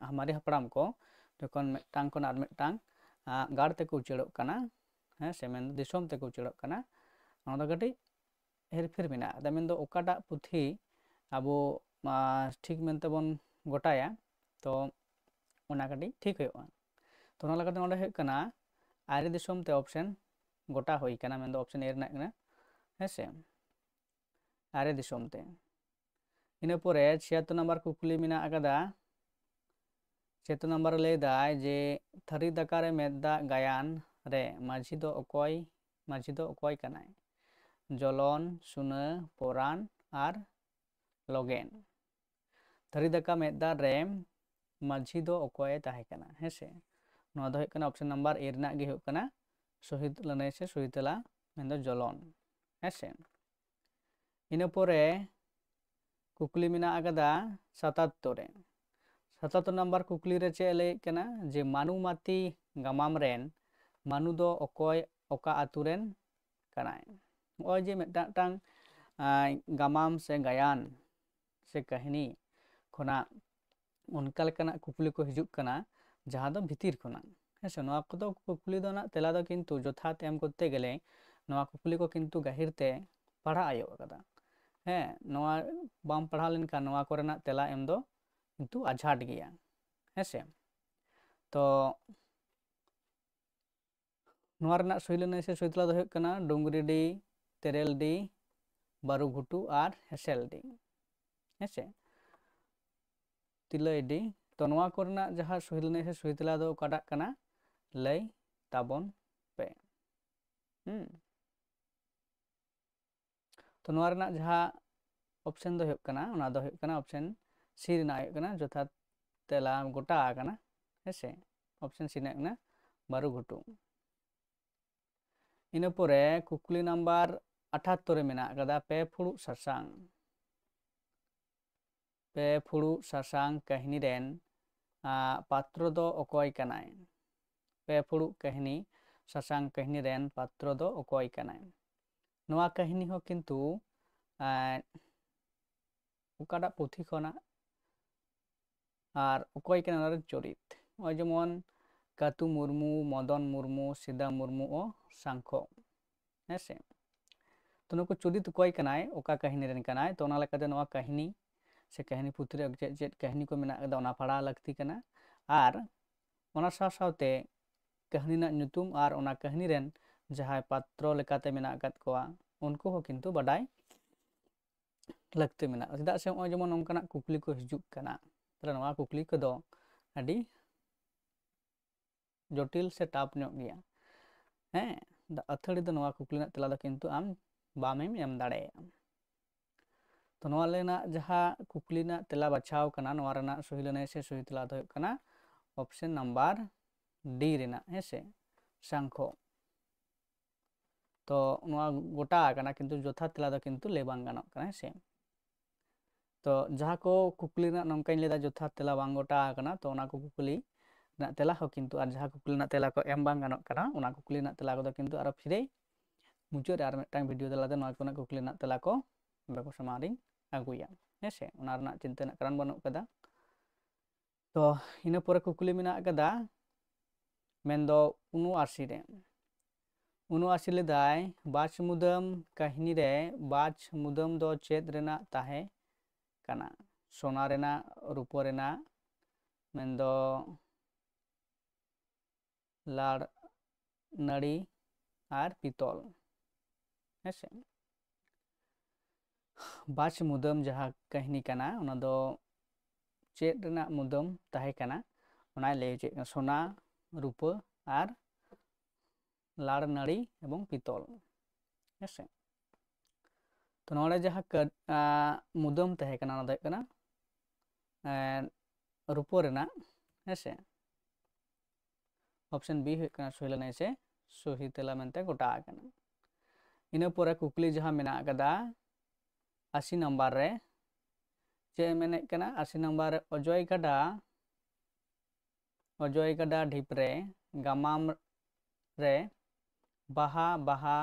हमारे हपड़ाम को जखन मिदटांग को आर मिदटांग गाड़ ते को उचेड़ोग कना हैं से मेन दिसम ते को उचेड़ोग कना नोदा गटी हेरफेर मेना दा मेन दो ओकाटा पुथी अबो ठीक मेनते बन गोटाया तो ओना गटी ठीक होयोगा तो ओना लगाते नोडे होय कना आरे दिसम ते ऑप्शन गोटा होई कना मेन दो ऑप्शन ए रना कना है से आरे दिसम ते इना पोरे 76 नंबर कुकली मेना अकदा 76 नंबर ले दाय जे थरी दकारे मेदा गायान रे माझी दो अकोय कनाय जलन सुना पोरान आर लोगेन थरी दका मेदा रे माझी दो अकोय ताहे कना हेसे नोआ दो कना ऑप्शन नंबर ए रना गे कना सही लनाय से सही तला मेन दो जलन हेसे इना पोरे कुकली मेना अकदा 77 नंबर कुकली रे चे ले कना जे मानुमाती गमाम रेन मानु दो अकोय ओका आतुरेन कनाय ओय जे मेटांग गमाम से गायान से कहानी खोना उनका लेकाना कुकली को हिजुग कना जहाँ दो भितिर खोना हेसे नोआ को दो कुकली दो ना तेला दो किन्तु जथात एम करते गेले नोआ कुकली को किन्तु गाहिरते पढ़ा आयो कदा हैं नोआ बाम पढ़ा लेनका नोआ कोरेना तेला एम दो किन्तु आझाट गया हेसे तो नोआ रना सही से सहीतला दो कना डोंगरी डी तेरेल डी बारू घुटू आर हेसेल डी हेसे तिलय डी तो नोआ कोरेना जहाँ सही से सहीतला दो काटा कना लय ताबन पे तो नोआ रना जहाँ ऑप्शन दो कना ओना दो कना ऑप्शन सी रना जथा तेला गोटा आकना हेसे ऑप्शन सी ना बारू घुटू इना पोरे कुकली नंबर 78 मेना कदा पे फुड़ू सासांग कहानी रेन पात्र दो अकोय कनाय पे फुड़ू कहानी सासांग कहानी रेन पात्र दो अकोय कनाय नोआ कहानी हो किन्तु ओकाटा पुथी खोना आर अकोय कना चरित ओय जेमन कातु मुर्मू मदन मुर्मू सीधा मुर्मू ओ सांखो हेसे तो नुको चरित अकोय कनाय ओका कहानी रेन कनाय तो ओना लेकाते नोआ कहानी से कहानी पुथी रे चेद कहानी को मेना कदा ओना पढ़ा लगती कना आर ओना साथे कहानी ना नुतुम आर ओना कहानी रेन जहां पात्र लेकाते मेना अकत कोआ उनको हो किन्तु बाडाय लगते मेना चेदा से ओय जेमन ओनकाना कुकली को हिजुग कना तले नोआ कुकली को दो अडी जटिल से टाप ᱧᱚᱜ गया हैं द अथड़ी दो नोआ कुकली ना तेला दो किन्तु आम बामेम एम दाड़ेया तो नोआ लेना जहां कुकली ना तेला बाछाव कना नोआ रना सही लनाय से सही तेला दो कना ऑप्शन नंबर डी रेना हेसे सांखो तो नोआ गोटा कना किन्तु जथा तेला दो किन्तु ले बांग गानोग कना हेसे तो जहाँ को कुकली ना नंकाइन लेदा जथा तेला बांग गोटा कना तो ओना को कुकली ना तेला हो किन्तु आर जहाँ कुकली ना तेला को एम बांग गानोग कना ओना कुकली ना तेला को किन्तु आरो फिरे मुचाद आर मिदटांग भिडियो तेलाते नोआ को कुकली ना तेला को बेको समारिं आगुया हेसे ओना रना चिंता ना कारण बानुग कदा तो इना पोरे कुकली मेना कदा मेनदो 79 रे 79 लेदाय बाच मुदम कहानी रे बाच मुदम दो चेद रेना ताहे कना सोना रेना रूपो रेना मेनदो लाड़ नड़ी आर पितल हेसे बाच मुदम जहाँ कहानी कना ओना दो चेद रेना मुदम ताहे कना ओना ले चेद सोना रूपो आर लाड़ नड़ी एवं पितल हेसे तो नोड़े जहाँ मुदम ताहे कना ओना दो कना रूपो रेना हेसे ऑप्शन बी होना सही लनाय से सही तेला मेनते गोटा आकना इना पोरे कुकली जहाँ मेना कदा 80 नंबर रे चे मेने कना 80 नंबर रे अजय गडा ढिप रे गमाम रे बाहा बाहा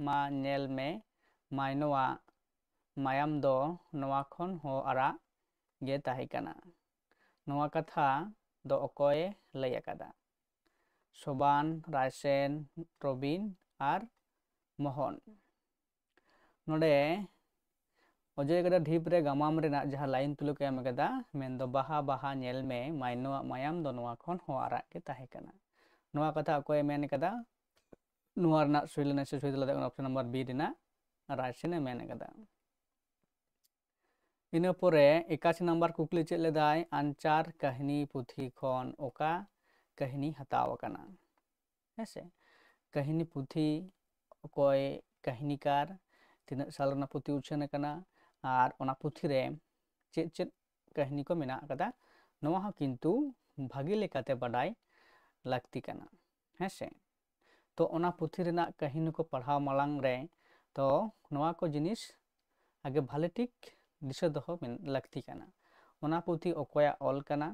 मा नेल में माइनोआ ᱢᱟᱭᱟᱢ ᱫᱚ ᱱᱚᱣᱟ ᱠᱷᱚᱱ ᱦᱚᱸ ᱟᱨᱟᱜ ᱜᱮ ᱛᱟᱦᱮᱸ ᱠᱟᱱᱟ। ᱱᱚᱣᱟ ᱠᱟᱛᱷᱟ ᱫᱚ ᱚᱠᱚᱭᱮ ᱞᱟᱹᱭ ᱟᱠᱟᱫᱟ? ᱥᱚᱵᱟᱱ, ᱨᱟᱭᱥᱮᱱ, ᱨᱚᱵᱤᱱ ᱟᱨ ᱢᱳᱦᱚᱱ। ᱱᱚᱰᱮ ᱚᱡᱚᱭ ᱜᱟᱰᱟ ᱰᱷᱤᱯ ᱨᱮ ᱜᱟᱢᱟᱢ ᱨᱮᱱᱟᱜ ᱡᱟᱦᱟᱸ ᱞᱟᱭᱤᱱ ᱛᱩᱞᱟᱹᱣ ᱠᱚ ᱮᱢ ᱟᱠᱟᱫᱟ, ᱢᱮᱱᱫᱚ ᱵᱟᱦᱟ ᱵᱟᱦᱟ ᱧᱮᱞ ᱢᱮ ᱢᱟᱭᱱᱚᱣᱟᱜ ᱢᱟᱭᱟᱢ ᱫᱚ ᱱᱚᱣᱟ ᱠᱷᱚᱱ ᱦᱚᱸ ᱟᱨᱟᱜ ᱜᱮ ᱛᱟᱦᱮᱸ ᱠᱟᱱᱟ। ᱱᱚᱣᱟ ᱠᱟᱛᱷᱟ ᱚᱠᱚᱭᱮ ᱢᱮᱱ ᱟᱠᱟᱫᱟ? ᱱᱚᱣᱟ ᱨᱮᱱᱟᱜ ᱥᱩᱦᱤ ᱞᱮᱱᱟᱭ ᱥᱮ ᱥᱩᱦᱤ ᱛᱮᱞᱟ ᱫᱚ ᱚᱯᱥᱚᱱ ᱱᱟᱢᱵᱟᱨ ᱵᱤ ᱨᱮᱱᱟᱜ ᱨᱟᱭᱥᱮᱱᱮ ᱢᱮᱱ ᱟᱠᱟᱫᱟ। ᱤᱱᱟᱹ ᱯᱚᱨᱮ 81 ᱱᱟᱢᱵᱟर ᱠᱩᱠᱞᱤ ᱪᱮᱫ ᱞᱮᱫᱟᱭ? ᱟᱧᱪᱟᱨ ᱠᱟᱹᱦᱱᱤ ᱯᱩᱛᱷᱤ ᱠᱷᱚᱱ ᱚᱠᱟ ᱠᱟᱹᱦᱱᱤ ᱦᱟᱛᱟᱣ ᱟᱠᱟᱱᱟ? ᱦᱮᱸᱥᱮ, ᱠᱟᱹᱦᱱᱤ ᱯᱩᱛᱷᱤ, ᱚᱠᱚᱭ ᱠᱟᱹᱦᱱᱤᱠᱟᱨ, ᱛᱤᱱᱟᱹᱜ ᱥᱟल ᱨᱮᱱᱟᱜ ᱯᱩᱛᱷᱤ ᱩᱪᱷᱟᱹᱱ ᱟᱠᱟᱱᱟ, ᱟᱨ ᱚᱱᱟ ᱯᱩᱛᱷᱤ ᱨᱮ ᱪᱮᱫ ᱪᱮᱫ ᱠᱟᱹᱦᱱᱤ ᱠᱚ ᱢᱮᱱᱟᱜ ᱟᱠᱟᱫᱟ, ᱱᱚᱣᱟ ᱦᱚᱸ ᱠᱤᱱᱛᱩ ᱵᱷᱟᱜᱤ ᱞᱮᱠᱟᱛᱮ ᱵᱟᱰᱟᱭ ᱞᱟᱹᱠᱛᱤ ᱠᱟᱱᱟ। ᱦᱮᱸᱥᱮ, ᱛᱚ ᱚᱱᱟ ᱯᱩᱛᱷᱤ ᱨᱮᱱᱟᱜ ᱠᱟᱹᱦᱱᱤ ᱠᱚ ᱯᱟᱲᱦᱟᱣ ᱢᱟᱲᱟᱝ ᱨᱮ ᱛᱚ ᱱᱚᱣᱟ ᱠᱚ ᱡᱤᱱᱤᱥ ᱟᱜᱮ ᱵᱷᱟᱞᱮ ᱴᱷᱤᱠ ᱫᱤᱥᱟᱹ ᱫᱚᱦᱚ ᱞᱟᱹᱠᱛᱤ ᱠᱟᱱᱟ। ᱚᱱᱟ ᱯᱩᱛᱷᱤ ᱚᱠᱚᱭᱟᱜ ᱚᱞ ᱠᱟᱱᱟ,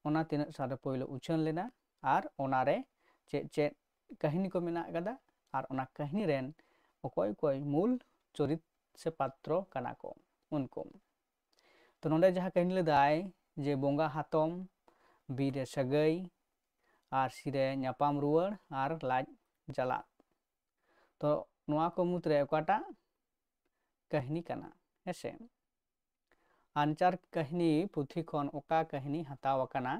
ᱚᱱᱟ ᱛᱤᱱᱟᱹᱜ ᱥᱟᱞ ᱨᱮ ᱯᱳᱭᱞᱳ ᱩᱪᱷᱟᱹᱱ ᱞᱮᱱᱟ, ᱟᱨ ᱚᱱᱟᱨᱮ ᱪᱮᱫ ᱪᱮᱫ ᱠᱟᱹᱦᱱᱤ ᱠᱚ ᱢᱮᱱᱟᱜ ᱟᱠᱟᱫᱟ, ᱟᱨ ᱚᱱᱟ ᱠᱟᱹᱦᱱᱤ ᱨᱮᱱ ᱚᱠᱚᱭ ᱚᱠᱚᱭ ᱢᱩᱞ ᱪᱚᱨᱤᱛ ᱥᱮ ᱯᱟᱛᱨᱚ ᱠᱟᱱᱟ ᱠᱚ ᱩᱱᱠᱩ। ᱛᱚ ᱱᱚᱰᱮ ᱡᱟᱦᱟᱸ ᱠᱟᱹᱦᱱᱤ ᱞᱮᱫᱟᱭ ᱡᱮ ᱵᱚᱸᱜᱟ ᱦᱟᱛᱚᱢ, ᱵᱤᱨ ᱨᱮ ᱥᱟᱹᱜᱟᱹᱭ, ᱟᱨ ᱥᱤᱨᱮ ᱧᱟᱯᱟᱢ ᱨᱩᱣᱟᱹᱲ, ᱟᱨ ᱞᱟᱡ ᱡᱟᱞᱟᱫ। ᱛᱚ ᱱᱚᱣᱟ ᱠᱚ ᱢᱩᱫᱽᱨᱮ ᱚᱠᱟᱴᱟᱜ ᱠᱟᱹᱦᱱᱤ ᱠᱟᱱᱟ? ᱦᱮᱸᱥᱮ, ᱟᱧᱪᱟᱨ ᱠᱟᱹᱦᱱᱤ ᱯᱩᱛᱷᱤ ᱠᱷᱚᱱ ᱚᱠᱟ ᱠᱟᱹᱦᱱᱤ ᱦᱟᱛᱟᱣ ᱟᱠᱟᱱᱟ?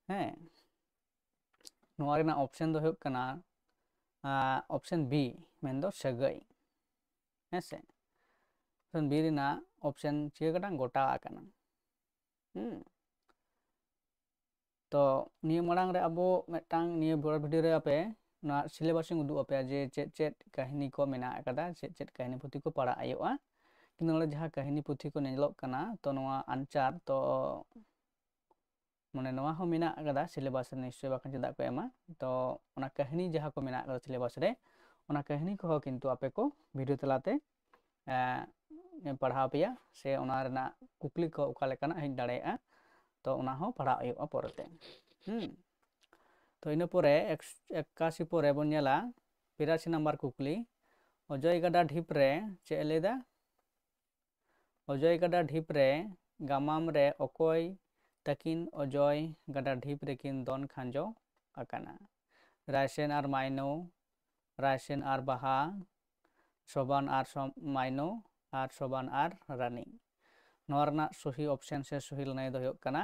ᱦᱮᱸ, ᱱᱚᱣᱟ ᱨᱮᱱᱟᱜ ᱚᱯᱥᱮᱱ ᱫᱚ ᱦᱩᱭᱩᱜ ᱠᱟᱱᱟ ᱚᱯᱥᱮᱱ ᱵᱤ, ᱢᱮᱱᱫᱚ ᱥᱟᱹᱜᱟᱹᱭ। ᱦᱮᱸᱥᱮ, ᱚᱯᱥᱮᱱ ᱵᱤ ᱨᱮᱱᱟᱜ ᱚᱯᱥᱮᱱ ᱪᱤᱠᱟᱹ ᱠᱟᱱᱟ? ᱜᱚᱴᱟ ᱟᱠᱟᱱᱟ। ᱛᱚ ᱱᱤᱭᱟᱹ ᱢᱟᱲᱟᱝ ᱨᱮ ᱟᱵᱚ ᱢᱤᱫᱴᱟᱝ ᱱᱤᱭᱟᱹ ᱵᱚᱲᱚ ᱵᱷᱤᱰᱤᱭᱳ ᱨᱮ ᱟᱯᱮ ᱱᱚᱣᱟ ᱥᱤᱞᱮᱵᱟᱥ ᱤᱧ ᱩᱫᱩᱜ ᱟᱯᱮᱭᱟ ᱡᱮ ᱪᱮᱫ ᱪᱮᱫ ᱠᱟᱹᱦᱱᱤ ᱠᱚ ᱢᱮᱱᱟᱜ ᱟᱠᱟᱫᱟ, ᱪᱮᱫ ᱪᱮᱫ ᱠᱟᱹᱦᱱᱤ ᱯᱩᱛᱷᱤ ko ᱯᱟᱲᱦᱟᱜ ᱦᱩᱭᱩᱜᱼᱟ। ᱠᱤᱱᱛᱩ ᱱᱚᱰᱮ ᱡᱟᱦᱟᱸ ᱠᱟᱹᱦᱱᱤ ᱯᱩᱛᱷᱤ ᱠᱚ ᱧᱮᱞᱚᱜ ᱠᱟᱱᱟ, ᱛᱚ ᱱᱚᱣᱟ ᱟᱧᱪᱟᱨ ᱛᱚ ᱢᱟᱱᱮ ᱱᱚᱣᱟ ᱦᱚᱸ ᱢᱮᱱᱟᱜ ᱟᱠᱟᱫᱟ ᱥᱤᱞᱮᱵᱟᱥ ᱨᱮ ᱱᱤᱥᱪᱳᱭ, ᱵᱟᱠᱷᱟᱱ ᱪᱮᱫᱟᱜ ᱠᱚ ᱮᱢᱟ। ᱛᱚ ᱚᱱᱟ ᱠᱟᱹᱦᱱᱤ ᱡᱟᱦᱟᱸ ᱠᱚ ᱢᱮᱱᱟᱜ ᱟᱠᱟᱫᱟ ᱥᱤᱞᱮᱵᱟᱥ ᱨᱮ, ᱚᱱᱟ ᱠᱟᱹᱦᱱᱤ ᱠᱚᱦᱚᱸ ᱠᱤᱱᱛᱩ ᱟᱯᱮ ᱠᱚ ᱵᱷᱤᱰᱤᱭᱳ ᱛᱟᱞᱟᱛᱮ ᱯᱟᱲᱦᱟᱣ ᱯᱮᱭᱟ, ᱥᱮ ᱚᱱᱟ ᱨᱮᱱᱟᱜ ᱠᱩᱠᱞᱤ ᱠᱚ ᱚᱠᱟ ᱞᱮᱠᱟᱱᱟᱜ ᱦᱮᱡ ᱫᱟᱲᱮᱭᱟᱜᱼᱟ, ᱛᱚ ᱚᱱᱟ ᱦᱚᱸ ᱯᱟᱲᱦᱟᱜ ᱦᱩᱭᱩᱜᱼᱟ ᱯᱚᱨᱮᱛᱮ। ᱛᱚ ᱤᱱᱟᱹ ᱯᱚᱨᱮ 81 ᱯᱚᱨᱮ ᱵᱚᱱ ᱧᱮᱞᱟ 82 ᱱᱟᱢᱵᱟर ᱠᱩᱠᱞᱤ, ᱚᱡᱚᱭ ᱜᱟᱰᱟ ᱰᱷᱤᱯ ᱨᱮ ᱪᱮᱫ ᱮ ᱞᱟᱹᱭᱫᱟ? ᱚᱡᱚᱭ ᱜᱟᱰᱟ ᱰᱷᱤᱯ ᱨᱮ ᱜᱟᱢᱟᱢ ᱨᱮ ᱚᱠᱚᱭ ᱛᱟᱹᱠᱤᱱ ᱚᱡᱚᱭ ᱜᱟᱰᱟ ᱰᱷᱤᱯ ᱨᱮᱠᱤᱱ ᱫᱚᱱ ᱠᱷᱟᱸᱡᱚ ᱟᱠᱟᱱᱟ? ᱨᱟᱭᱥᱮᱱ ᱟᱨ ᱢᱟᱭᱱᱚ, ᱨᱟᱭᱥᱮᱱ ᱟᱨ ᱵᱟᱦᱟ, ᱥᱚᱵᱟᱱ ᱟᱨ ᱢᱟᱭᱱᱚ, ᱟᱨ ᱥᱚᱵᱟᱱ ᱟᱨ ᱨᱟᱱᱤ। ᱱᱚᱣᱟ ᱨᱮᱱᱟᱜ ᱥᱚᱦᱤ ᱚᱯᱥᱮᱱ ᱥᱮ ᱥᱚᱦᱤ ᱞᱟᱹᱱᱟᱹᱭ ᱫᱚ ᱦᱩᱭᱩᱜ ᱠᱟᱱᱟ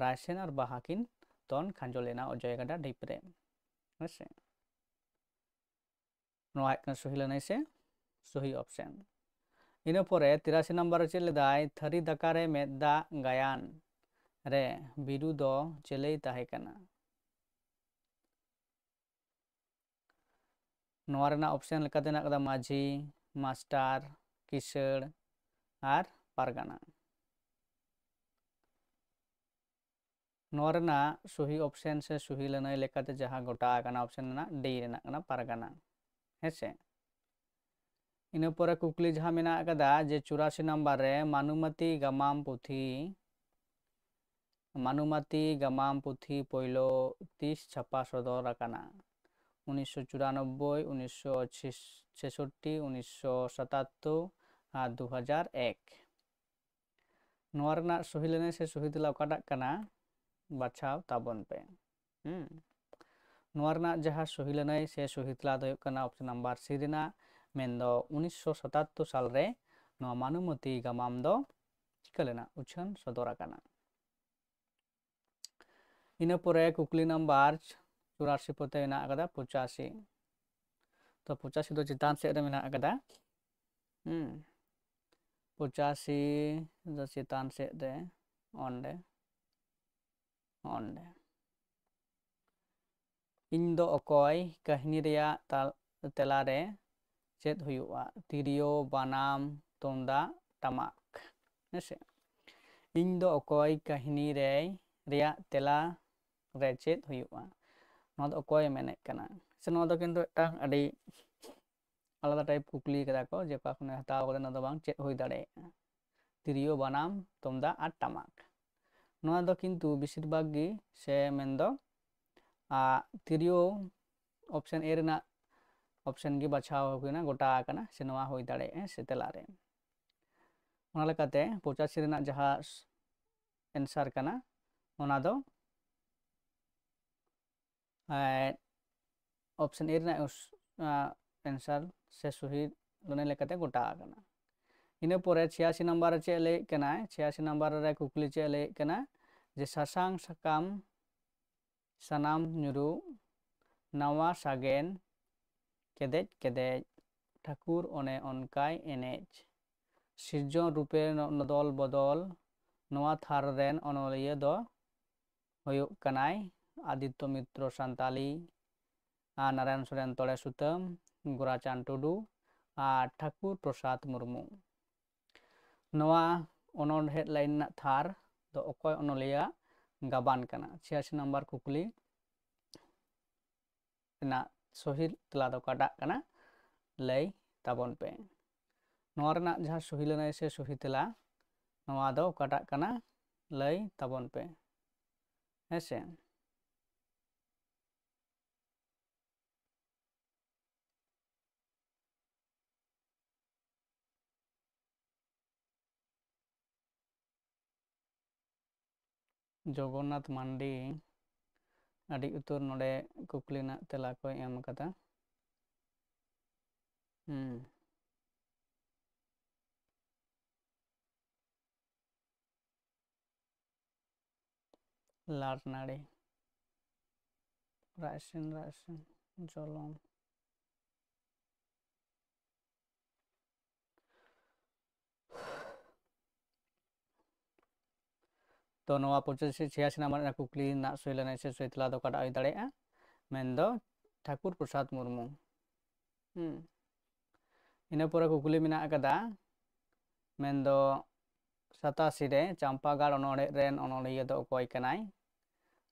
ᱨᱟᱭᱥᱮᱱ ᱟᱨ ᱵᱟᱦᱟ ᱠᱤᱱ ᱫᱚᱱ ᱠᱷᱟᱸᱡᱚ ᱞᱮᱱᱟ ᱚᱡᱚᱭ ᱜᱟᱰᱟ ᱰᱷᱤᱯ ᱨᱮ। ᱦᱮᱸᱥᱮ, ᱱᱚᱣᱟ ᱦᱩᱭᱩᱜ ᱠᱟᱱᱟ ᱥᱚᱦᱤ ᱞᱟᱹᱱᱟᱹᱭ ᱥᱮ ᱥᱚᱦᱤ ᱚᱯᱥᱮᱱ। ᱤᱱᱟᱹ ᱯᱚᱨᱮ 83 ᱱᱟᱢᱵᱟᱨ ᱨᱮ ᱪᱮᱫ ᱞᱮᱫᱟᱭ? ᱛᱷᱟᱹᱨᱤ ᱫᱟᱠᱟᱨᱮ ᱢᱮᱫ ᱫᱟᱜ ᱜᱟᱭᱟᱱ ᱨᱮ ᱵᱤᱨᱩ ᱫᱚ ᱪᱮᱞᱮᱭ ᱛᱟᱦᱮᱸ ᱠᱟᱱᱟ? ᱱᱚᱣᱟ ᱨᱮᱱᱟᱜ ᱚᱯᱥᱮᱱ ᱞᱮᱠᱟᱛᱮ ᱢᱮᱱᱟᱜ ᱟᱠᱟᱫᱟ ᱢᱟᱹᱡᱷᱤ, ᱢᱟᱥᱴᱟᱨ, ᱠᱤᱥᱟᱹᱲ, ᱟᱨ ᱯᱟᱨᱜᱟᱱᱟ। ᱱᱚᱣᱟ ᱨᱮᱱᱟᱜ ᱥᱚᱦᱤ ᱚᱯᱥᱮᱱ ᱥᱮ ᱥᱚᱦᱤ ᱞᱟᱹᱱᱟᱹᱭ ᱞᱮᱠᱟᱛᱮ ᱡᱟᱦᱟᱸ ᱜᱚᱴᱟ ᱟᱠᱟᱱᱟ ᱚᱯᱥᱮᱱ ᱨᱮᱱᱟᱜ ᱰᱤ ᱨᱮᱱᱟᱜ ᱠᱟᱱᱟ ᱯᱟᱨᱜᱟᱱᱟ। ᱦᱮᱸᱥᱮ, ᱤᱱᱟᱹ ᱯᱚᱨᱮ ᱠᱩᱠᱞᱤ ᱡᱟᱦᱟᱸ ᱢᱮᱱᱟᱜ ᱟᱠᱟᱫᱟ ᱡᱮ 84 ᱱᱟᱢᱵᱟᱨ ᱨᱮ ᱢᱟᱱᱩᱢᱟᱛᱤ ᱜᱟᱢᱟᱢ ᱯᱩᱛᱷᱤ, ᱢᱟᱱᱩᱢᱟᱛᱤ ᱜᱟᱢᱟᱢ ᱯᱩᱛᱷᱤ ᱯᱳᱭᱞᱳ ᱛᱤᱥ ᱪᱷᱟᱯᱟ ᱥᱚᱫᱚᱨ ᱟᱠᱟᱱᱟ? 1994, 1966, 1977, আর 2001। ᱱᱚᱣᱟ ᱨᱮᱱᱟᱜ ᱥᱚᱦᱤ ᱞᱟᱹᱱᱟᱹᱭ ᱥᱮ ᱥᱚᱦᱤ ᱛᱮᱞᱟ ᱚᱠᱟᱴᱟᱜ ᱠᱟᱱᱟ? ᱵᱟᱪᱷᱟᱣ ᱛᱟᱵᱚᱱ ᱯᱮ। ᱱᱚᱣᱟ ᱨᱮᱱᱟᱜ ᱡᱟᱦᱟᱸ ᱥᱚᱦᱤ ᱞᱟᱹᱱᱟᱹᱭ ᱥᱮ ᱥᱚᱦᱤ ᱛᱮᱞᱟ ᱫᱚ ᱦᱩᱭᱩᱜ ᱠᱟᱱᱟ ᱚᱯᱥᱮᱱ ᱱᱟᱢᱵᱟᱨ ᱥᱤ ᱨᱮᱱᱟᱜ, ᱢᱮᱱᱫᱚ 1977 ᱥᱟᱞ ᱨᱮ ᱱᱚᱣᱟ ᱢᱟᱱᱩᱢᱟᱛᱤ ᱜᱟᱢᱟᱢ ᱫᱚ ᱪᱤᱠᱟᱹ ᱞᱮᱱᱟ? ᱩᱪᱷᱟᱹᱱ ᱥᱚᱫᱚᱨ ᱟᱠᱟᱱᱟ। ᱤᱱᱟᱹ ᱯᱚᱨᱮ ᱠᱩᱠᱞᱤ ᱱᱟᱢᱵᱟᱨ 84 ᱯᱚᱨᱮ ᱢᱮᱱᱟᱜ ᱟᱠᱟᱫᱟ 85। ᱛᱚ 85 ᱫᱚ ᱪᱮᱛᱟᱱ ᱥᱮᱫ ᱨᱮ ᱢᱮᱱᱟᱜ ᱟᱠᱟᱫᱟ। 85 ᱫᱚ ᱪᱮᱛᱟᱱ ᱥᱮᱫ ᱨᱮ ᱚᱸᱰᱮ। ᱤᱧ ᱫᱚ ᱚᱠᱚᱭ ᱠᱟᱹᱦᱱᱤ ᱨᱮᱭᱟᱜ ᱛᱮᱞᱟᱨᱮ ᱪᱮᱫ ᱦᱩᱭᱩᱜᱼᱟ? ᱛᱤᱨᱭᱳ, ᱵᱟᱱᱟᱢ, ᱛᱩᱢᱫᱟᱜ, ᱴᱟᱢᱟᱠ। ᱦᱮᱸᱥᱮ, ᱤᱧ ᱫᱚ ᱚᱠᱚᱭ ᱠᱟᱹᱦᱱᱤ ᱨᱮᱭᱟᱜ ᱛᱮᱞᱟ ᱨᱮ ᱪᱮᱫ ᱦᱩᱭᱩᱜᱼᱟ? ᱱᱚᱣᱟ ᱫᱚ ᱚᱠᱚᱭᱮ ᱢᱮᱱᱮᱫ ᱠᱟᱱᱟ? ᱥᱮ ᱱᱚᱣᱟ ᱫᱚ ᱠᱤᱱᱛᱩ ᱢᱤᱫᱴᱟᱝ ᱟᱹᱰᱤ আলাদা টাইপ ᱠᱩᱠᱞᱤ ᱠᱟᱫᱟ ᱠᱚ ᱡᱮ ᱚᱠᱟ ᱠᱷᱚᱱᱮ ᱦᱟᱛᱟᱣ ᱠᱟᱫᱟ, ᱚᱱᱟ ᱫᱚ ᱵᱟᱝ, ᱪᱮᱫ ᱦᱩᱭ ᱫᱟᱲᱮᱭᱟᱜᱼᱟ? ᱛᱤᱨᱭᱳ, ᱵᱟᱱᱟᱢ, ᱛᱩᱢᱫᱟᱜ ᱟᱨ ᱴᱟᱢᱟᱠ। ᱱᱚᱣᱟ ᱫᱚ ᱠᱤᱱᱛᱩ ᱵᱮᱥᱤᱨ ᱵᱷᱟᱜᱽ ᱜᱮ ᱥᱮ ᱢᱮᱱᱫᱚ ᱛᱤᱨᱭᱳ ᱚᱯᱥᱮᱱ ᱮ ᱨᱮᱱᱟᱜ ᱚᱯᱥᱮᱱ ᱜᱮ ᱵᱟᱪᱷᱟᱣ ᱦᱩᱭᱱᱟ, ᱜᱚᱴᱟ ᱟᱠᱟᱱᱟ, ᱥᱮ ᱱᱚᱣᱟ ᱦᱩᱭ ᱫᱟᱲᱮᱭᱟᱜᱼᱟ ᱥᱮ ᱛᱮᱞᱟᱨᱮ। ᱚᱱᱟ ᱞᱮᱠᱟᱛᱮ 85 ᱨᱮᱱᱟᱜ ᱡᱟᱦᱟᱸ एंसार कना ओना दो ऑप्शन ए रना एंसार से सही लने लेकाते गोटा आकना इना परे 86 नंबर चे ले कना 86 नंबर रे कुकली चे ले कना जे सासांग साकाम सानाम ᱧᱩᱨᱩ नावा सागेन केदेज केदेज ठाकुर ओने ओनकाय एनेज सिरजन रूपे नदल बदल नवा थार रेन अनलिया दो होयुग कनाय आदित्य मित्र सान्ताली नारायण सोरेन तोड़े सुतम गोराचान टुडू और ठाकुर प्रसाद मुर्मू नवा अनोढ़े लाइन थार दो अकय अनलिया गाबान कना 86 नंबर कुकली ना सही तला दो काटा कना लय ताबन पे नवा रना जहां सही लनाय से सही तला नवा दो काटा कना लय ताबन पे हेसे जगन्नाथ मांडी आदि उतर नोडे कुकली ना तेला को एम कदा लार नाड़ी रायसिन रायसिन जलम तो नवा 85-86 नंबर कुकली ना सही लनाय से सही तला दो काटा हुई दाड़ेया मेनदो ठाकुर प्रसाद मुर्मू इना परे कुकली मेना कदा मेनदो 87 रे चंपागाड़ अनोड़े रेन अनोलिया दो अकय कनाय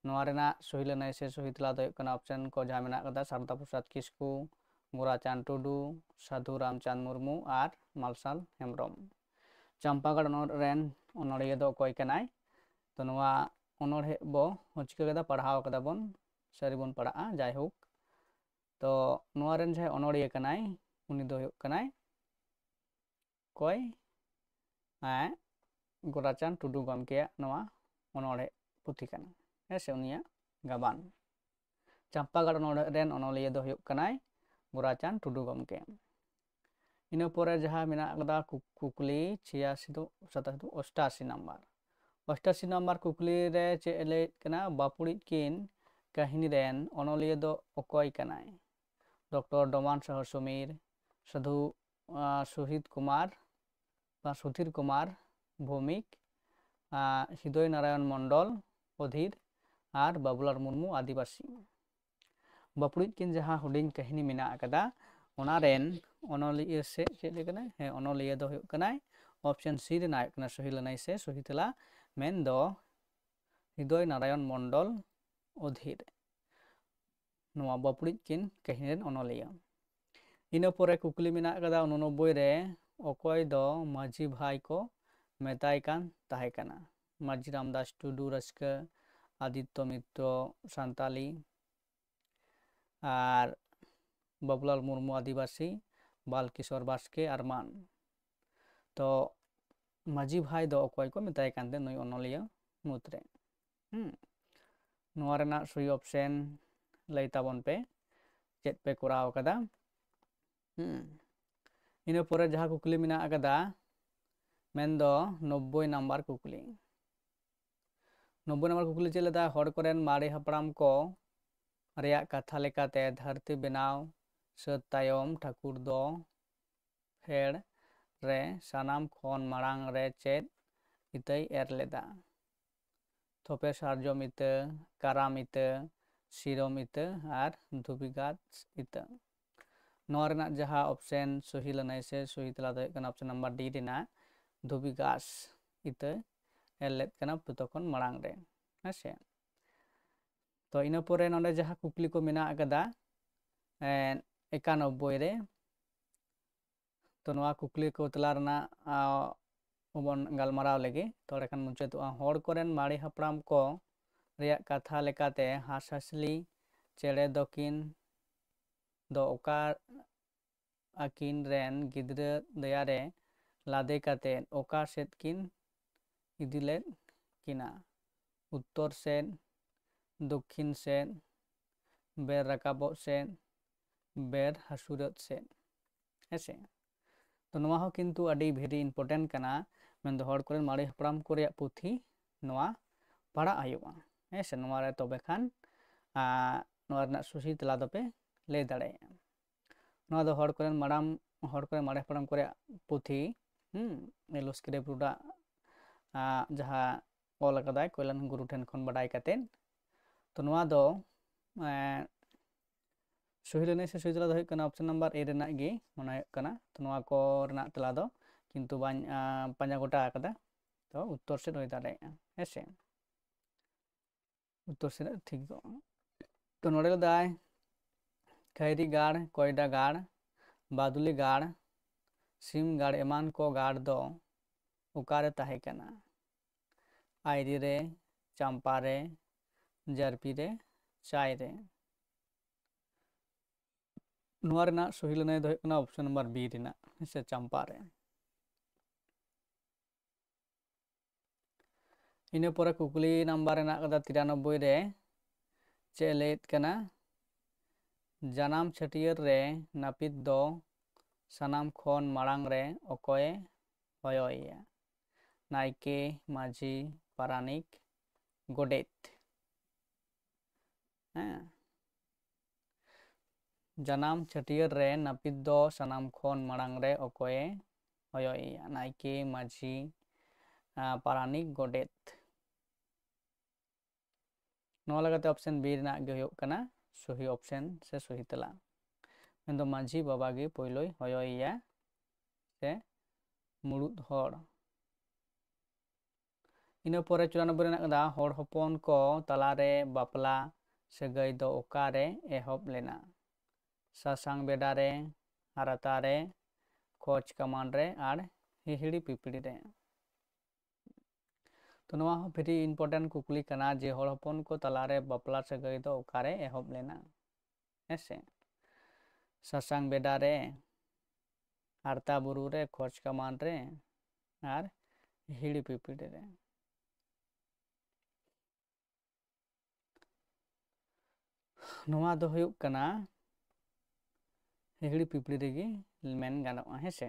नवा रेना सही लनाय से सही तला दो कना ऑप्शन को जहां मेना कदा शारदा प्रसाद किस्कू गोराचान टुडू साधु रामचंद मुर्मू और मालसाल हेम्ब्रम चंपागाड़ रेन अनोड़िया दो अकय कनाय तो नवा अनोड़े बो चिका कदा पढ़ाव कदा बन सारी बन पढ़ा जायहोक तो नवा रेन जहां अनोड़िया कनाय उनी दो कनाय कोय गोराचान टुडू गमके नवा अनोड़े पुथि कना हेसे उनिया गाबान चंपागाड़ अनोड़े रेन अनोलिया दो कनाय गोराचान टुडू गमके इना परे जहां मेना कदा कुकली 86 दो 87 नंबर 88 नंबर कुकली रे चे ले कना बापुड़ी किन काहिनी रेन अनोलिया दो अकय कनाय डॉक्टर डोमान सहर समीर साधु सुधीर कुमार भौमिक हृदय नारायण मंडल अधीर और बाबुलाल मुर्मू आदिवासी बापुड़ी किन जहां हुडिंग काहिनी मेना कदा ओना रेन अनोलिया से चेक लेकना है अनोलिया दो कनाय ऑप्शन सी रे नायक ना सही लनाय से सही तला मेन दो हृदय नारायण मंडल अधीर नवा बापुड़ी किन काहिनी रेन अनोलिया इना परे कुकली मेना कदा 89 रे अकय दो माझी भाई को मेताय कान ताहे कना माझी रामदास टुडू रस्का आदित्य मित्र सान्ताली और बाबुलाल मुर्मू आदिवासी बालकिशोर बास्के आरमान तो माझी भाई दो अकय को मेताय कानते नुई अनोलिया मुद्रे नवा रेना सही ऑप्शन लय ताबन पे चेक पे कराव कदा इना परे जहां कुकली मेना कदा मेनदो 90 नंबर कुकली 90 नंबर कुकली चलेदा हर कोरेन मारे हपड़ाम को रेया कथा लेकाते धरती बनाव सत तायम ठाकुर दो फेड़ रे सानाम खन मारांग रे चेद इतई एर लेदा थोपे सारजम इता काराम इता सिरम इता और धुबिगात इता नवा रेना जहां ऑप्शन सही लनाय से सही तला दो कना ऑप्शन नंबर डी रेना धुबिगास इता एर लेद कना तखन मारांग रे हेसे तो इना परे नोडे जहां कुकली को मेना कदा 91 रे तो नवा कुकली को तला रेना बन गालमाराव लेगे तोड़े खान मुचादोआ हर कोरेन माड़ी हपड़ाम को रेया कथा लेकाते हासहासली चेड़े दकिन दो ओका आकिन रेन गिद्रे दयारे ᱞᱟᱫᱮ ᱠᱟᱛᱮᱫ ᱚᱠᱟ ᱥᱮᱫ ᱠᱤᱱ ᱤᱫᱤ ᱞᱮᱫ ᱠᱤᱱᱟ? ᱩᱛᱛᱚᱨ ᱥᱮᱫ, ᱫᱚᱠᱠᱷᱤᱱ ᱥᱮᱫ, ᱵᱮᱨ ᱨᱟᱠᱟᱵᱚᱜ ᱥᱮᱫ, ᱵᱮᱨ ᱦᱟᱹᱥᱩᱨᱚᱜ ᱥᱮᱫ। ᱦᱮᱸᱥᱮ, ᱛᱚ ᱱᱚᱣᱟ ᱦᱚᱸ ᱠᱤᱱᱛᱩ ᱟᱹᱰᱤ ᱵᱷᱮᱨᱤ ᱤᱢᱯᱚᱨᱴᱮᱱᱴ ᱠᱟᱱᱟ, ᱢᱮᱱᱫᱚ ᱦᱚᱲ ᱠᱚᱨᱮᱱ ᱢᱟᱨᱮ ᱦᱟᱯᱲᱟᱢ ᱠᱚ ᱨᱮᱭᱟᱜ ᱯᱩᱛᱷᱤ ᱱᱚᱣᱟ ᱯᱟᱲᱦᱟᱜ ᱦᱩᱭᱩᱜᱼᱟ। ᱦᱮᱸᱥᱮ, ᱱᱚᱣᱟ ᱨᱮ ᱛᱚᱵᱮ ᱠᱷᱟᱱ ᱱᱚᱣᱟ ᱨᱮᱱᱟᱜ ᱥᱚᱦᱤ ᱛᱮᱞᱟ ᱫᱚᱯᱮ ᱞᱟᱹᱭ ᱫᱟᱲᱮᱭᱟᱜᱼᱟ। ᱱᱚᱣᱟ ᱫᱚ ᱦᱚᱲ ᱠᱚᱨᱮᱱ ᱢᱟᱨᱮ ᱦᱟᱯᱲᱟᱢ ᱠᱚ ᱨᱮᱭᱟᱜ ᱯᱩᱛᱷᱤ, ᱮᱞᱳ ᱥᱠᱨᱤᱯᱴ ᱡᱟᱦᱟᱸ ᱚᱞ ᱟᱠᱟᱫᱟᱭ ᱠᱚᱭᱞᱟᱱ ᱜᱩᱨᱩ ᱴᱷᱮᱱ ᱠᱷᱚᱱ ᱵᱟᱰᱟᱭ ᱠᱟᱛᱮᱫ, ᱛᱚ ᱱᱚᱣᱟ ᱫᱚ ᱥᱚᱦᱤ ᱞᱟᱹᱱᱟᱹᱭ ᱥᱮ ᱥᱚᱦᱤ ᱛᱮᱞᱟ ᱫᱚ ᱦᱩᱭᱩᱜ ᱠᱟᱱᱟ ᱚᱯᱥᱮᱱ ᱱᱟᱢᱵᱟᱨ ᱮ ᱨᱮᱱᱟᱜ ᱜᱮ ᱢᱚᱱᱮ ᱦᱩᱭᱩᱜ ᱠᱟᱱᱟ। ᱛᱚ ᱱᱚᱣᱟ ᱠᱚ ᱨᱮᱱᱟᱜ ᱛᱮᱞᱟ ᱫᱚ ᱠᱤᱱᱛᱩ ᱵᱟᱹᱧ ᱯᱟᱸᱡᱟ ᱜᱚᱴᱟ ᱟᱠᱟᱫᱟ, ᱛᱚ ᱩᱛᱛᱚᱨ ᱥᱮᱫ ᱦᱩᱭ ᱫᱟᱲᱮᱭᱟᱜᱼᱟ। ᱦᱮᱸᱥᱮ, ᱩᱛᱛᱚᱨ ᱥᱮᱫ ᱴᱷᱤᱠ ᱫᱚ, ᱛᱚ ᱱᱚᱰᱮ ᱞᱮᱫᱟᱭ ᱠᱷᱟᱭᱨᱤ ᱜᱟᱲ, ᱠᱚᱭᱰᱟ ᱜᱟᱲ, ᱵᱟᱫᱩᱞᱤ ᱜᱟᱲ, ᱥᱤᱢ ᱜᱟᱲ ᱮᱢᱟᱱ ᱠᱚ ᱜᱟᱲ ᱫᱚ ᱚᱠᱟᱨᱮ ᱛᱟᱦᱮᱸ ᱠᱟᱱᱟ? ᱟᱭᱨᱤ ᱨᱮ, ᱪᱟᱢᱯᱟ ᱨᱮ, ᱡᱟᱨᱯᱤ ᱨᱮ, ᱪᱟᱭ ᱨᱮ। ᱱᱚᱣᱟ ᱨᱮᱱᱟᱜ ᱥᱚᱦᱤ ᱞᱟᱹᱱᱟᱹᱭ ᱫᱚ ᱦᱩᱭᱩᱜ ᱠᱟᱱᱟ ᱚᱯᱥᱮᱱ ᱱᱟᱢᱵᱟᱨ ᱵᱤ ᱨᱮᱱᱟᱜ, ᱦᱮᱸᱥᱮ, ᱪᱟᱢᱯᱟ ᱨᱮ। ᱤᱱᱟᱹ ᱯᱚᱨᱮ ᱠᱩᱠᱞᱤ ᱱᱟᱢᱵᱟᱨ ᱦᱮᱱᱟᱜ ᱟᱠᱟᱫᱟ 93 ᱨᱮ, ᱪᱮᱫ ᱮ ᱞᱟᱹᱭᱮᱫ ᱠᱟᱱᱟ? ᱡᱟᱱᱟᱢ ᱪᱷᱟᱹᱴᱭᱟᱹᱨ ᱨᱮ ᱱᱟᱹᱯᱤᱛ ᱫᱚ ᱥᱟᱱᱟᱢ ᱠᱷᱚᱱ ᱢᱟᱲᱟᱝ ᱨᱮ ᱚᱠᱚᱭᱮ ᱦᱚᱦᱚᱭᱮᱭᱟ? ᱱᱟᱭᱠᱮ, ᱢᱟᱺᱡᱷᱤ, ᱯᱟᱨᱟᱱᱤᱠ, ᱜᱚᱰᱮᱛ। ᱦᱮᱸ, ᱡᱟᱱᱟᱢ ᱪᱷᱟᱹᱴᱭᱟᱹᱨ ᱨᱮ ᱱᱟᱹᱯᱤᱛ ᱫᱚ ᱥᱟᱱᱟᱢ ᱠᱷᱚᱱ ᱢᱟᱲᱟᱝ ᱨᱮ ᱚᱠᱚᱭᱮ ᱦᱚᱦᱚᱭᱮᱭᱟ? ᱱᱟᱭᱠᱮ, ᱢᱟᱺᱡᱷᱤ, ᱯᱟᱨᱟᱱᱤᱠ, ᱜᱚᱰᱮᱛ। ᱱᱚᱣᱟ ᱞᱮᱠᱟᱛᱮ ᱚᱯᱥᱮᱱ ᱵᱤ ᱨᱮᱱᱟᱜ ᱜᱮ ᱦᱩᱭᱩᱜ ᱠᱟᱱᱟ ᱥᱚᱦᱤ ᱚᱯᱥᱮᱱ ᱥᱮ ᱥᱚᱦᱤ ᱛᱮᱞᱟ। ᱢᱮᱱᱫᱚ ᱢᱟᱺᱡᱷᱤ ᱵᱟᱵᱟ ᱜᱮ ᱯᱳᱭᱞᱳᱭ ᱦᱚᱦᱚᱭᱮᱭᱟ, ᱥᱮ ᱢᱩᱲᱩᱫ ᱦᱚᱲ। ᱤᱱᱟᱹ ᱯᱚᱨᱮ 94 ᱨᱮ ᱦᱮᱱᱟᱜ ᱟᱠᱟᱫᱟ ᱦᱚᱲ ᱦᱚᱯᱚᱱ ᱠᱚ ᱛᱟᱞᱟᱨᱮ ᱵᱟᱯᱞᱟ ᱥᱟᱹᱜᱟᱹᱭ ᱫᱚ ᱚᱠᱟᱨᱮ ᱮᱦᱚᱵ ᱞᱮᱱᱟ? ᱥᱟᱥᱟᱝ ᱵᱮᱰᱟ ᱨᱮ, ᱦᱟᱨᱟᱛᱟ ᱨᱮ, ᱠᱷᱚᱡᱽ ᱠᱟᱢᱟᱱ ᱨᱮ, ᱟᱨ ᱦᱤᱦᱤᱲᱤ ᱯᱤᱯᱤᱲᱤ ᱨᱮ। ᱛᱚ ᱱᱚᱣᱟ ᱦᱚᱸ ᱵᱷᱮᱨᱤ ᱤᱢᱯᱚᱨᱴᱮᱱᱴ ᱠᱩᱠᱞᱤ ᱠᱟᱱᱟ, ᱡᱮ ᱦᱚᱲ ᱦᱚᱯᱚᱱ ᱠᱚ ᱛᱟᱞᱟᱨᱮ ᱵᱟᱯᱞᱟ ᱥᱟᱹᱜᱟᱹᱭ ᱫᱚ ᱚᱠᱟᱨᱮ ᱮᱦᱚᱵ ᱞᱮᱱᱟ? ᱦᱮᱸᱥᱮ, ᱥᱟᱥᱟᱝ ᱵᱮᱰᱟ ᱨᱮ, ᱦᱟᱨᱛᱟ ᱵᱩᱨᱩ ᱨᱮ, ᱠᱷᱚᱡᱽ ᱠᱟᱢᱟᱱ ᱨᱮ, ᱟᱨ ᱦᱤᱦᱤᱲᱤ ᱯᱤᱯᱤᱲᱤ ᱨᱮ। ᱱᱚᱣᱟ ᱫᱚ ᱦᱩᱭᱩᱜ ᱠᱟᱱᱟ ᱦᱤᱦᱤᱲᱤ ᱯᱤᱯᱤᱲᱤ ᱨᱮᱜᱮ ᱢᱮᱱ ᱜᱟᱱᱚᱜᱼᱟ। ᱦᱮᱸᱥᱮ,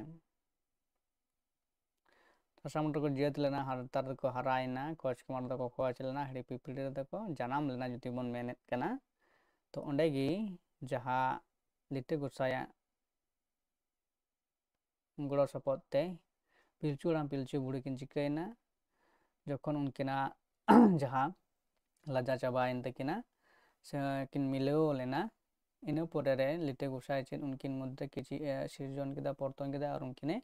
ᱥᱟᱥᱟᱝ ᱵᱮᱰᱟ ᱨᱮᱠᱚ ᱡᱟᱹᱛ ᱞᱮᱱᱟ, ᱦᱟᱨᱛᱟ ᱨᱮᱠᱚ ᱦᱟᱨᱟᱭᱮᱱᱟ, ᱠᱷᱚᱡᱽ ᱠᱟᱢᱟᱱ ᱨᱮᱫᱚ ᱠᱚ ᱠᱷᱚᱡᱽ ᱞᱮᱱᱟ, ᱦᱤᱦᱤᱲᱤ ᱯᱤᱯᱤᱲᱤ ᱨᱮᱫᱚ ᱠᱚ ᱡᱟᱱᱟᱢ ᱞᱮᱱᱟ ᱡᱩᱫᱤ ᱵᱚᱱ ᱢᱮᱱᱮᱫ ᱠᱟᱱᱟ। ᱛᱚ ᱚᱸᱰᱮ ᱜᱮ ᱡᱟᱦᱟᱸ ᱞᱤᱴᱟᱹ ᱜᱚᱸᱥᱟᱭᱟᱜ ᱜᱚᱲᱚ ᱥᱚᱯᱚᱦᱚᱫ ᱛᱮ ᱯᱤᱞᱪᱩ ᱦᱟᱲᱟᱢ ᱯᱤᱞᱪᱩ ᱵᱩᱲᱦᱤ ᱠᱤᱱ ᱪᱤᱠᱟᱹᱭᱮᱱᱟ? ᱡᱚᱠᱷᱚᱱ ᱩᱱᱠᱤᱱᱟᱜ ᱡᱟᱦᱟᱸ ᱞᱟᱡᱟ ᱪᱟᱵᱟᱭᱮᱱ ᱛᱟᱹᱠᱤᱱᱟ, ᱥᱮ ᱠᱤᱱ ᱢᱤᱞᱟᱹᱣ ᱞᱮᱱᱟ, ᱤᱱᱟᱹ ᱯᱚᱨᱮ ᱨᱮ ᱞᱤᱴᱟᱹ ᱜᱚᱸᱥᱟᱭ ᱪᱮᱫ ᱩᱱᱠᱤᱱ ᱢᱚᱫᱽᱫᱷᱮ ᱠᱤᱪᱷᱤ ᱥᱤᱨᱡᱚᱱ ᱠᱮᱫᱟ, ᱯᱚᱨᱛᱚᱱ ᱠᱮᱫᱟ, ᱟᱨ ᱩᱱᱠᱤᱱᱮ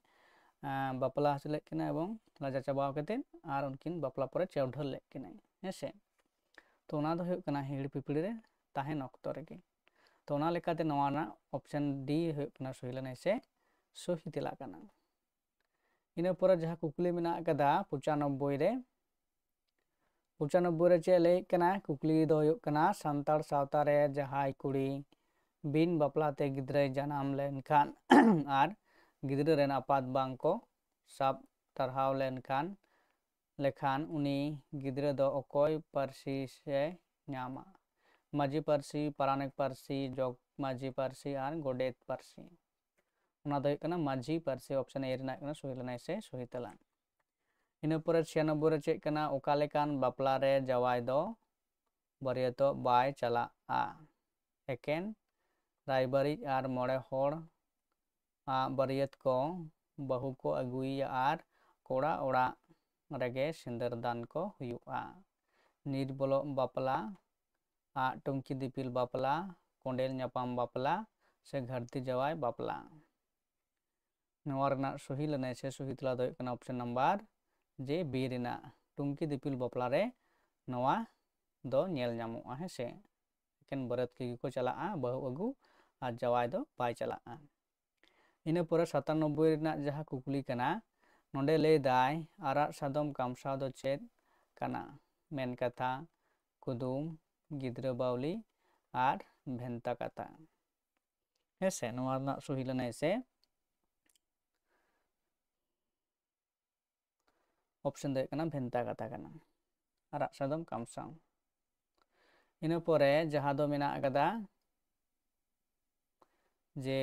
ᱵᱟᱯᱞᱟ ᱦᱚᱪᱚ ᱞᱮᱫ ᱠᱤᱱᱟ, ᱮᱵᱚᱝ ᱞᱟᱡᱟ ᱪᱟᱵᱟᱣ ᱠᱟᱛᱮᱫ, ᱟᱨ ᱩᱱᱠᱤᱱ ᱵᱟᱯᱞᱟ ᱯᱚᱨᱮ ᱪᱮᱣᱰᱷᱟᱹᱨ ᱞᱮᱫ ᱠᱤᱱᱟᱹᱭ। ᱦᱮᱸᱥᱮ, ᱛᱚ ᱚᱱᱟ ᱫᱚ ᱦᱩᱭᱩᱜ ᱠᱟᱱᱟ ᱦᱤᱦᱤᱲᱤ ᱯᱤᱯᱤᱲᱤ ᱨᱮ ᱛᱟᱦᱮᱱ ᱚᱠᱛᱚ ᱨᱮᱜᱮ। ᱛᱚ ᱚᱱᱟ ᱞᱮᱠᱟᱛᱮ ᱱᱚᱣᱟ ᱨᱮᱱᱟᱜ ᱚᱯᱥᱮᱱ ᱰᱤ ᱦᱩᱭᱩᱜ ᱠᱟᱱᱟ ᱥᱚᱦᱤ ᱞᱟᱹᱱᱟᱹᱭ ᱥᱮ ᱥᱚᱦᱤ ᱛᱮᱞᱟ ᱠᱟᱱᱟ। ᱤᱱᱟᱹ ᱯᱚᱨᱮ ᱡᱟᱦᱟᱸ ᱠᱩᱠᱞᱤ ᱢᱮᱱᱟᱜ ᱟᱠᱟᱫᱟ 95 ᱨᱮ, 95 ᱨᱮ ᱪᱮᱫ ᱞᱟᱹᱭᱮᱫ ᱠᱟᱱᱟ? ᱠᱩᱠᱞᱤ ᱫᱚ ᱦᱩᱭᱩᱜ ᱠᱟᱱᱟ ᱥᱟᱱᱛᱟᱲ ᱥᱟᱶᱛᱟ ᱨᱮ ᱡᱟᱦᱟᱸᱭ ᱠᱩᱲᱤ ᱵᱤᱱ ᱵᱟᱯᱞᱟᱛᱮ ᱜᱤᱫᱽᱨᱟᱹᱭ ᱡᱟᱱᱟᱢ ᱞᱮᱱᱠᱷᱟᱱ ᱟᱨ ᱜᱤᱫᱽᱨᱟᱹ ᱨᱮᱱ ᱟᱯᱟᱛ ᱵᱟᱝ ᱠᱚ ᱥᱟᱵ ᱴᱟᱨᱦᱟᱣ ᱞᱮᱠᱷᱟᱱ ᱩᱱᱤ ᱜᱤᱫᱽᱨᱟᱹ ᱫᱚ ᱚᱠᱚᱭ ᱯᱟᱹᱨᱥᱤ ᱥᱮ ᱧᱟᱢᱟ? ᱢᱟᱺᱡᱷᱤ ᱯᱟᱹᱨᱥᱤ, ᱯᱟᱨᱟᱱᱤᱠ ᱯᱟᱹᱨᱥᱤ, ᱡᱚᱜᱽ ᱢᱟᱺᱡᱷᱤ ᱯᱟᱹᱨᱥᱤ, ᱟᱨ ᱜᱚᱰᱮᱛ ᱯᱟᱹᱨᱥᱤ। ᱚᱱᱟ ᱫᱚ ᱦᱩᱭᱩᱜ ᱠᱟᱱᱟ ᱢᱟᱺᱡᱷᱤ ᱯᱟᱹᱨᱥᱤ, ᱚᱯᱥᱮᱱ ᱮ ᱨᱮᱱᱟᱜ ᱠᱟᱱᱟ ᱥᱚᱦᱤ ᱞᱟᱹᱱᱟᱹᱭ ᱥᱮ ᱥᱚᱦᱤ ᱛᱮᱞᱟ। ᱤᱱᱟᱹ ᱯᱚᱨᱮ 96 ᱨᱮ ᱪᱮᱫ ᱠᱟᱱᱟ? ᱚᱠᱟ ᱞᱮᱠᱟᱱ ᱵᱟᱯᱞᱟ ᱨᱮ ᱡᱟᱶᱟᱭ ᱫᱚ ᱵᱟᱹᱨᱭᱟᱹᱛᱚᱜ ᱵᱟᱭ ᱪᱟᱞᱟᱜᱼᱟ? ᱮᱠᱮᱱ ᱨᱟᱭᱵᱟᱨᱤᱡ ᱟᱨ 5 ᱦᱚᱲ ᱵᱟᱹᱨᱭᱟᱹᱛ ᱠᱚ ᱵᱟᱹᱦᱩ ᱠᱚ ᱟᱹᱜᱩᱭᱮᱭᱟ, ᱟᱨ ᱠᱚᱲᱟ ᱚᱲᱟᱜ ᱨᱮᱜᱮ ᱥᱤᱸᱫᱟᱹᱨ ᱫᱟᱱ ᱠᱚ ᱦᱩᱭᱩᱜᱼᱟ। ᱱᱤᱨ ᱵᱚᱞᱚᱜ ᱵᱟᱯᱞᱟ, ᱴᱩᱝᱠᱤ ᱫᱤᱯᱤᱞ ᱵᱟᱯᱞᱟ, ᱠᱚᱸᱰᱮᱞ ᱧᱟᱯᱟᱢ ᱵᱟᱯᱞᱟ, ᱥᱮ ᱜᱷᱟᱹᱨᱫᱤ ᱡᱟᱶᱟᱭ ᱵᱟᱯᱞᱟ? ᱱᱚᱣᱟ ᱨᱮᱱᱟᱜ ᱥᱚᱦᱤ ᱞᱟᱹᱱᱟᱹᱭ ᱥᱮ ᱥᱚᱦᱤ ᱛᱮᱞᱟ ᱫᱚ ᱦᱩᱭᱩᱜ ᱠᱟᱱᱟ ᱚᱯᱥᱮᱱ ᱱᱟᱢᱵᱟᱨ ᱡᱮ ᱵᱤ ᱨᱮᱱᱟᱜ ᱴᱩᱝᱠᱤ ᱫᱤᱯᱤᱞ ᱵᱟᱯᱞᱟ ᱨᱮ ᱱᱚᱣᱟ ᱫᱚ ᱧᱮᱞ ᱧᱟᱢᱚᱜᱼᱟ। ᱦᱮᱸᱥᱮ, ᱮᱠᱮᱱ ᱵᱟᱹᱨᱭᱟᱹᱛ ᱠᱚᱜᱮ ᱠᱚ ᱪᱟᱞᱟᱜᱼᱟ ᱵᱟᱹᱦᱩ ᱟᱹᱜᱩ, ᱟᱨ ᱡᱟᱶᱟᱭ ᱫᱚ ᱵᱟᱭ ᱪᱟᱞᱟᱜᱼᱟ। ᱤᱱᱟᱹ ᱯᱚᱨᱮ 97 ᱨᱮᱱᱟᱜ ᱡᱟᱦᱟᱸ ᱠᱩᱠᱞᱤ ᱠᱟᱱᱟ, ᱱᱚᱰᱮ ᱞᱟᱹᱭᱫᱟᱭ ᱟᱨᱟᱜ ᱥᱟᱫᱚᱢ ᱠᱟᱢᱥᱟᱣ ᱫᱚ ᱪᱮᱫ ᱠᱟᱱᱟ? ᱢᱮᱱᱠᱟᱛᱷᱟ, ᱠᱩᱫᱩᱢ, ᱜᱤᱫᱽᱨᱟᱹ ᱵᱟᱣᱞᱤ, ᱟᱨ ᱵᱷᱮᱱᱛᱟ ᱠᱟᱛᱷᱟ। ᱦᱮᱸᱥᱮ, ᱱᱚᱣᱟ ᱨᱮᱱᱟᱜ ᱥᱚᱦᱤ ᱞᱟᱹᱱᱟᱹᱭ ᱥᱮ ᱚᱯᱥᱮᱱ ᱫᱚ ᱦᱩᱭᱩᱜ ᱠᱟᱱᱟ ᱵᱷᱮᱱᱛᱟ ᱠᱟᱛᱷᱟ ᱠᱟᱱᱟ ᱟᱨᱟᱜ ᱥᱟᱫᱚᱢ ᱠᱟᱢᱥᱟᱣ ᱤᱱᱟᱹ ᱯᱚᱨᱮ ᱡᱟᱦᱟᱸ ᱫᱚ ᱢᱮᱱᱟᱜ ᱟᱠᱟᱫᱟ ᱡᱮ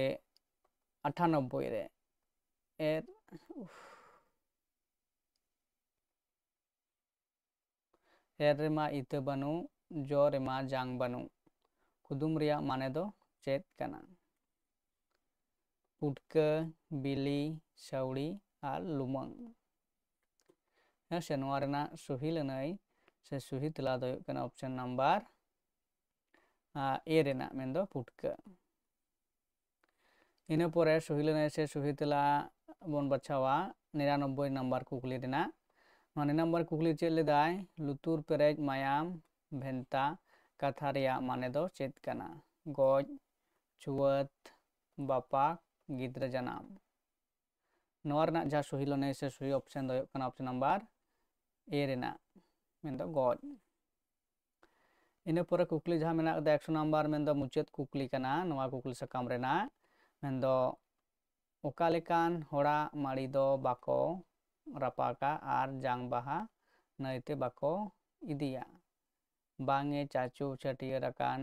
98 ᱨᱮ ᱮᱨ ᱨᱮᱢᱟ ᱤᱛᱟᱹ ᱵᱟᱹᱱᱩᱜ ᱡᱚ ᱨᱮᱢᱟ ᱡᱟᱝ ᱵᱟᱹᱱᱩᱜ ᱠᱩᱫᱩᱢ ᱨᱮᱭᱟᱜ ᱢᱟᱱᱮ ᱫᱚ ᱪᱮᱫ ᱠᱟᱱᱟ ᱯᱩᱴᱠᱟᱹ ᱵᱤᱞᱤ ᱥᱟᱹᱣᱲᱤ ᱟᱨ ᱞᱩᱢᱟᱹᱝ ᱦᱮᱸ ᱥᱮ ᱱᱚᱣᱟ ᱨᱮᱱᱟᱜ ᱥᱚᱦᱤ ᱞᱟᱹᱱᱟᱹᱭ ᱥᱮ ᱥᱚᱦᱤ ᱛᱮᱞᱟ ᱫᱚ ᱦᱩᱭᱩᱜ ᱠᱟᱱᱟ ᱚᱯᱥᱮᱱ ᱱᱟᱢᱵᱟᱨ ᱮ ᱨᱮᱱᱟᱜ ᱢᱮᱱᱫᱚ ᱯᱩᱴᱠᱟᱹ ᱤᱱᱟᱹ ᱯᱚᱨᱮ ᱥᱚᱦᱤ ᱞᱟᱹᱱᱟᱹᱭ ᱥᱮ ᱥᱚᱦᱤ ᱛᱮᱞᱟ ᱵᱚᱱ ᱵᱟᱪᱷᱟᱣᱟ 99 ᱱᱟᱢᱵᱟᱨ ᱠᱩᱠᱞᱤ ᱨᱮᱱᱟᱜ ᱱᱚᱣᱟ 99 ᱱᱟᱢᱵᱟᱨ ᱠᱩᱠᱞᱤ ᱪᱮᱫ ᱞᱮᱫᱟᱭ ᱞᱩᱛᱩᱨ ᱯᱮᱨᱮᱡ ᱢᱟᱭᱟᱢ ᱵᱷᱮᱱᱛᱟ ᱠᱟᱛᱷᱟ ᱨᱮᱭᱟᱜ ᱢᱟᱱᱮ ᱫᱚ ᱪᱮᱫ ᱠᱟᱱᱟ ᱜᱚᱡ ᱪᱩᱣᱟᱹᱛ ᱵᱟᱯᱟᱠ ᱜᱤᱫᱽᱨᱟᱹ ᱡᱟᱱᱟᱢ ᱱᱚᱣᱟ ᱨᱮᱱᱟᱜ ᱡᱟᱦᱟᱸ ᱥᱚᱦᱤ ᱞᱟᱹᱱᱟᱹᱭ ᱥᱮ ᱥᱚᱦᱤ ᱚᱯᱥᱮᱱ ᱫᱚ ᱦᱩᱭᱩᱜ ᱠᱟᱱᱟ ᱚᱯᱥᱮᱱ ᱱᱟᱢᱵᱟᱨ ᱮ ᱨᱮᱱᱟᱜ ᱢᱮᱱᱫᱚ ᱜᱚᱡ ᱤᱱᱟᱹ ᱯᱚᱨᱮ ᱠᱩᱠᱞᱤ ᱡᱟᱦᱟᱸ ᱢᱮᱱᱟᱜ ᱟᱠᱟᱫᱟ 100 ᱱᱟᱢᱵᱟᱨ ᱢᱮᱱᱫᱚ ᱢᱩᱪᱟᱹᱫ ᱠᱩᱠᱞᱤ ᱠᱟᱱᱟ ᱱᱚᱣᱟ ᱠᱩᱠᱞᱤ ᱥᱟᱠᱟᱢ ᱨᱮᱱᱟᱜ ᱢᱮᱱᱫᱚ ᱚᱠᱟ ᱞᱮᱠᱟᱱ ᱦᱚᱲᱟᱜ ᱢᱟᱲᱤ ᱫᱚ ᱵᱟᱠᱚ ᱨᱟᱯᱟᱜᱟ ᱟᱨ ᱡᱟᱝ ᱵᱟᱦᱟ ᱱᱟᱹᱭᱛᱮ ᱵᱟᱠᱚ ᱤᱫᱤᱭᱟ ᱵᱟᱝᱮ ᱪᱟᱪᱳ ᱪᱷᱟᱹᱴᱭᱟᱹᱨ ᱟᱠᱟᱱ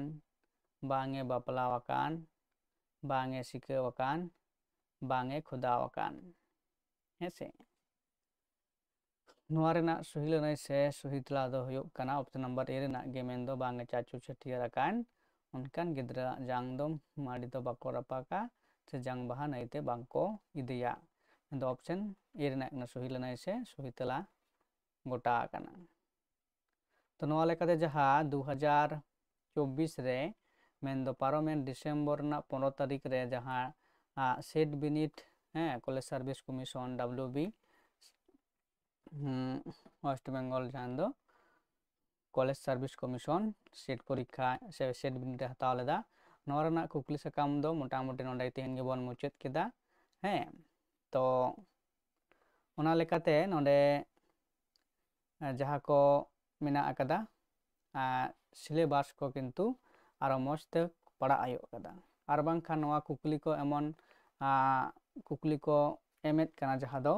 ᱵᱟᱝᱮ ᱵᱟᱯᱞᱟᱣ ᱟᱠᱟᱱ ᱵᱟᱝᱮ ᱥᱤᱠᱟᱹᱣ ᱟᱠᱟᱱ ᱵᱟᱝᱮ ᱠᱷᱚᱫᱟᱣ ᱟᱠᱟᱱ ᱦᱮᱸᱥᱮ ᱱᱚᱣᱟ ᱨᱮᱱᱟᱜ ᱥᱚᱦᱤ ᱞᱟᱹᱱᱟᱹᱭ ᱥᱮ ᱥᱚᱦᱤ ᱛᱮᱞᱟ ᱫᱚ ᱦᱩᱭᱩᱜ ᱠᱟᱱᱟ ᱚᱯᱥᱮᱱ ᱱᱟᱢᱵᱟᱨ ᱮ ᱨᱮᱱᱟᱜ ᱜᱮ ᱢᱮᱱᱫᱚ ᱵᱟᱝᱮ ᱪᱟᱪᱳ ᱪᱷᱟᱹᱴᱭᱟᱹᱨ ᱟᱠᱟᱱ ᱚᱱᱠᱟᱱ ᱜᱤᱫᱽᱨᱟᱹᱣᱟᱜ ᱡᱟᱝ ᱫᱚ ᱢᱟᱹᱰᱤ ᱫᱚ ᱵᱟᱠᱚ ᱨᱟᱯᱟᱜᱟ ᱥᱮ ᱡᱟᱝ ᱵᱟᱦᱟ ᱱᱟᱹᱭᱛᱮ ᱵᱟᱝᱠᱚ ᱤᱫᱤᱭᱟ ᱢᱮᱱᱫᱚ ᱚᱯᱥᱮᱱ ᱮ ᱨᱮᱱᱟᱜ ᱥᱚᱦᱤ ᱞᱟᱹᱱᱟᱹᱭ ᱥᱮ ᱥᱚᱦᱤ ᱛᱮᱞᱟ ᱜᱚᱴᱟ ᱟᱠᱟᱱᱟ ᱛᱚ ᱱᱚᱣᱟ ᱞᱮᱠᱟᱛᱮ ᱡᱟᱦᱟᱸ 2024 ᱨᱮ ᱢᱮᱱᱫᱚ ᱯᱟᱨᱚᱢᱮᱱ ᱰᱤᱥᱮᱢᱵᱚᱨ ᱨᱮᱱᱟᱜ 15 ᱛᱟᱹᱨᱤᱠᱷ ᱨᱮ ᱡᱟᱦᱟᱸ ᱥᱮᱴ ᱵᱤᱱᱤᱰ college service commission WB west Bengal ᱡᱟᱦᱟᱸ ᱫᱚ ᱠᱚᱞᱮᱡᱽ ᱥᱟᱨভিᱥ ᱠᱚᱢᱤᱥᱚᱱ ᱥᱮᱴ ᱯᱚᱨᱤᱠᱠᱷᱟ ᱥᱮ ᱥᱮᱴ ᱵᱤᱱᱤᱰ ᱮ ᱦᱟᱛᱟᱣ ᱞᱮᱫᱟ ᱱᱚᱣᱟ ᱨᱮᱱᱟᱜ ᱠᱩᱠᱞᱤ ᱥᱟᱠᱟᱢ ᱫᱚ ᱢᱳᱴᱟᱢᱩᱴᱤ ᱱᱚᱰᱮ ᱛᱮᱦᱮᱧ ᱜᱮᱵᱚᱱ ᱢᱩᱪᱟᱹᱫ ᱠᱮᱫᱟ ᱦᱮᱸ ᱛᱚ ᱚᱱᱟ ᱞᱮᱠᱟᱛᱮ ᱱᱚᱰᱮ ᱡᱟᱦᱟᱸ ᱠᱚ ᱢᱮᱱᱟᱜ ᱟᱠᱟᱫᱟ ᱥᱤᱞᱮᱵᱟᱥ ᱠᱚ ᱠᱤᱱᱛᱩ ᱟᱨᱚ ᱢᱚᱡᱽ ᱛᱮ ᱯᱟᱲᱦᱟᱜ ᱦᱩᱭᱩᱜ ᱠᱟᱫᱟ ᱟᱨ ᱵᱟᱝᱠᱷᱟᱱ ᱱᱚᱣᱟ ᱠᱩᱠᱞᱤ ᱠᱚ ᱮᱢᱚᱱ ᱠᱩᱠᱞᱤ ᱠᱚ ᱮᱢᱮᱫ ᱠᱟᱱᱟ ᱡᱟᱦᱟᱸ ᱫᱚ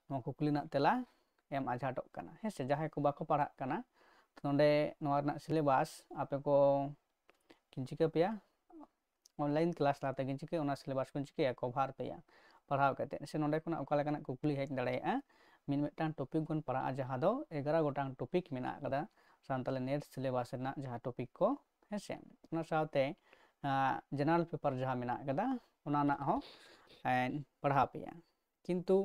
ᱱᱚᱣᱟ ᱠᱩᱠᱞᱤ ᱨᱮᱱᱟᱜ ᱛᱮᱞᱟ ᱮᱢ ᱟᱡᱷᱟᱴᱚᱜ ᱠᱟᱱᱟ ᱦᱮᱸᱥᱮ ᱡᱟᱦᱟᱸᱭ ᱠᱚ ᱵᱟᱠᱚ ᱯᱟᱲᱦᱟᱜ ᱠᱟᱱᱟ ᱱᱚᱰᱮ ᱱᱚᱣᱟ ᱨᱮᱱᱟᱜ ᱥᱤᱞᱮᱵᱟᱥ ᱟᱯᱮ ᱠᱚ ᱪᱤᱠᱟᱹ ᱯᱮᱭᱟ ᱚᱱᱞᱟᱭᱤᱱ ᱠᱞᱟᱥ ᱛᱟᱞᱟᱛᱮ ᱪᱤᱠᱟᱹᱭᱟ ᱚᱱᱟ ᱥᱤᱞᱮᱵᱟᱥ ᱠᱚ ᱪᱤᱠᱟᱹᱭᱟ ᱠᱚᱵᱷᱟᱨ ᱯᱮᱭᱟ ᱯᱟᱲᱦᱟᱣ ᱠᱟᱛᱮᱫ ᱥᱮ ᱱᱚᱰᱮ ᱠᱷᱚᱱᱟᱜ ᱚᱠᱟ ᱞᱮᱠᱟᱱᱟᱜ ᱠᱩᱠᱞᱤ ᱦᱮᱡ ᱫᱟᱲᱮᱭᱟᱜᱼᱟ ᱢᱤᱫᱴᱟᱝ ᱴᱚᱯᱤᱠ ᱵᱚᱱ ᱯᱟᱲᱦᱟᱜᱼᱟ ᱡᱟᱦᱟᱸ ᱫᱚ 11 ᱜᱚᱴᱟᱝ ᱴᱚᱯᱤᱠ ᱢᱮᱱᱟᱜ ᱟᱠᱟᱫᱟ ᱥᱟᱱᱛᱟᱞᱤ ᱱᱮᱴ ᱥᱤᱞᱮᱵᱟᱥ ᱨᱮᱱᱟᱜ ᱡᱟᱦᱟᱸ ᱴᱚᱯᱤᱠ ko ᱦᱮᱸᱥᱮ ᱚᱱᱟ ᱥᱟᱶᱛᱮ ᱡᱮᱱᱟᱨᱮᱞ ᱯᱮᱯᱟᱨ ᱡᱟᱦᱟᱸ ᱢᱮᱱᱟᱜ ᱟᱠᱟᱫᱟ ᱚᱱᱟ ᱨᱮᱱᱟᱜ ᱦᱚᱸ ᱯᱟᱲᱦᱟᱣ ᱯᱮᱭᱟ ᱠᱤᱱᱛᱩ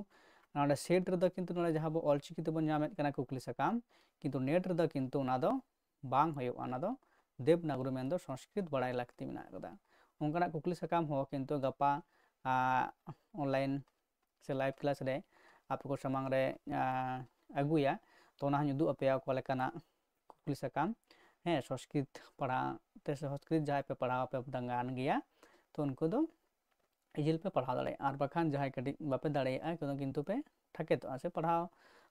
ᱱᱚᱰᱮ ᱥᱮᱴ ᱨᱮᱫᱚ ᱠᱤᱱᱛᱩ ᱱᱚᱰᱮ ᱡᱟᱦᱟᱸ ᱵᱚ ᱚᱞᱪᱤᱠᱤ ᱛᱮᱵᱚᱱ ᱧᱟᱢᱮᱫ ᱠᱟᱱᱟ ᱠᱩᱠᱞᱤ ᱥᱟᱠᱟᱢ ᱠᱤᱱᱛᱩ ᱱᱮᱴ ᱨᱮᱫᱚ ᱠᱤᱱᱛᱩ ᱚᱱᱟ ᱫᱚ ᱵᱟᱝ ᱦᱩᱭᱩᱜᱼᱟ ᱚᱱᱟ ᱫᱚ ᱫᱮᱵᱽᱱᱟᱜᱚᱨᱤ ᱢᱮᱱᱫᱚ ᱥᱚᱝᱥᱠᱨᱤᱛ ᱵᱟᱲᱟᱭ ᱞᱟᱹᱠᱛᱤ ᱢᱮᱱᱟᱜ ᱟᱠᱟᱫᱟ ᱚᱱᱠᱟᱱᱟᱜ ᱠᱩᱠᱞᱤ ᱥᱟᱠᱟᱢ ᱦᱚᱸ ᱠᱤᱱᱛᱩ ᱜᱟᱯᱟ ᱚᱱᱞᱟᱭᱤᱱ ᱥᱮ ᱞᱟᱭᱤᱵᱷ ᱠᱞᱟᱥ ᱨᱮ ᱟᱯᱮ ᱠᱚ ᱥᱟᱢᱟᱝ ᱨᱮ ᱟᱹᱜᱩᱭᱟ ᱛᱚ ᱚᱱᱟ ᱦᱚᱸᱧ ᱩᱫᱩᱜ ᱟᱯᱮᱭᱟ ᱚᱠᱟ ᱞᱮᱠᱟᱱᱟᱜ ᱠᱩᱠᱞᱤ ᱥᱟᱠᱟᱢ ᱦᱮᱸ ᱥᱚᱝᱥᱠᱨᱤᱛ ᱯᱟᱲᱦᱟᱣ ᱛᱮ ᱥᱚᱝᱥᱠᱨᱤᱛ ᱡᱟᱦᱟᱸᱭ ᱯᱮ ᱯᱟᱲᱦᱟᱣ ᱯᱮ ᱜᱟᱱ ᱜᱮᱭᱟ ᱛᱚ ᱩᱱᱠᱩ ᱫᱚ ᱤᱡᱤᱞ ᱯᱮ ᱯᱟᱲᱦᱟᱣ ᱫᱟᱲᱮᱭᱟᱜᱼᱟ ᱟᱨ ᱵᱟᱠᱷᱟᱱ ᱡᱟᱦᱟᱸᱭ ᱠᱟᱹᱴᱤᱡ ᱵᱟᱯᱮ ᱫᱟᱲᱮᱭᱟᱜᱼᱟ ᱠᱤᱱᱛᱩ ᱯᱮ ᱴᱷᱟᱠᱮᱛᱚᱜᱼᱟ ᱥᱮ ᱯᱟᱲᱦᱟᱣ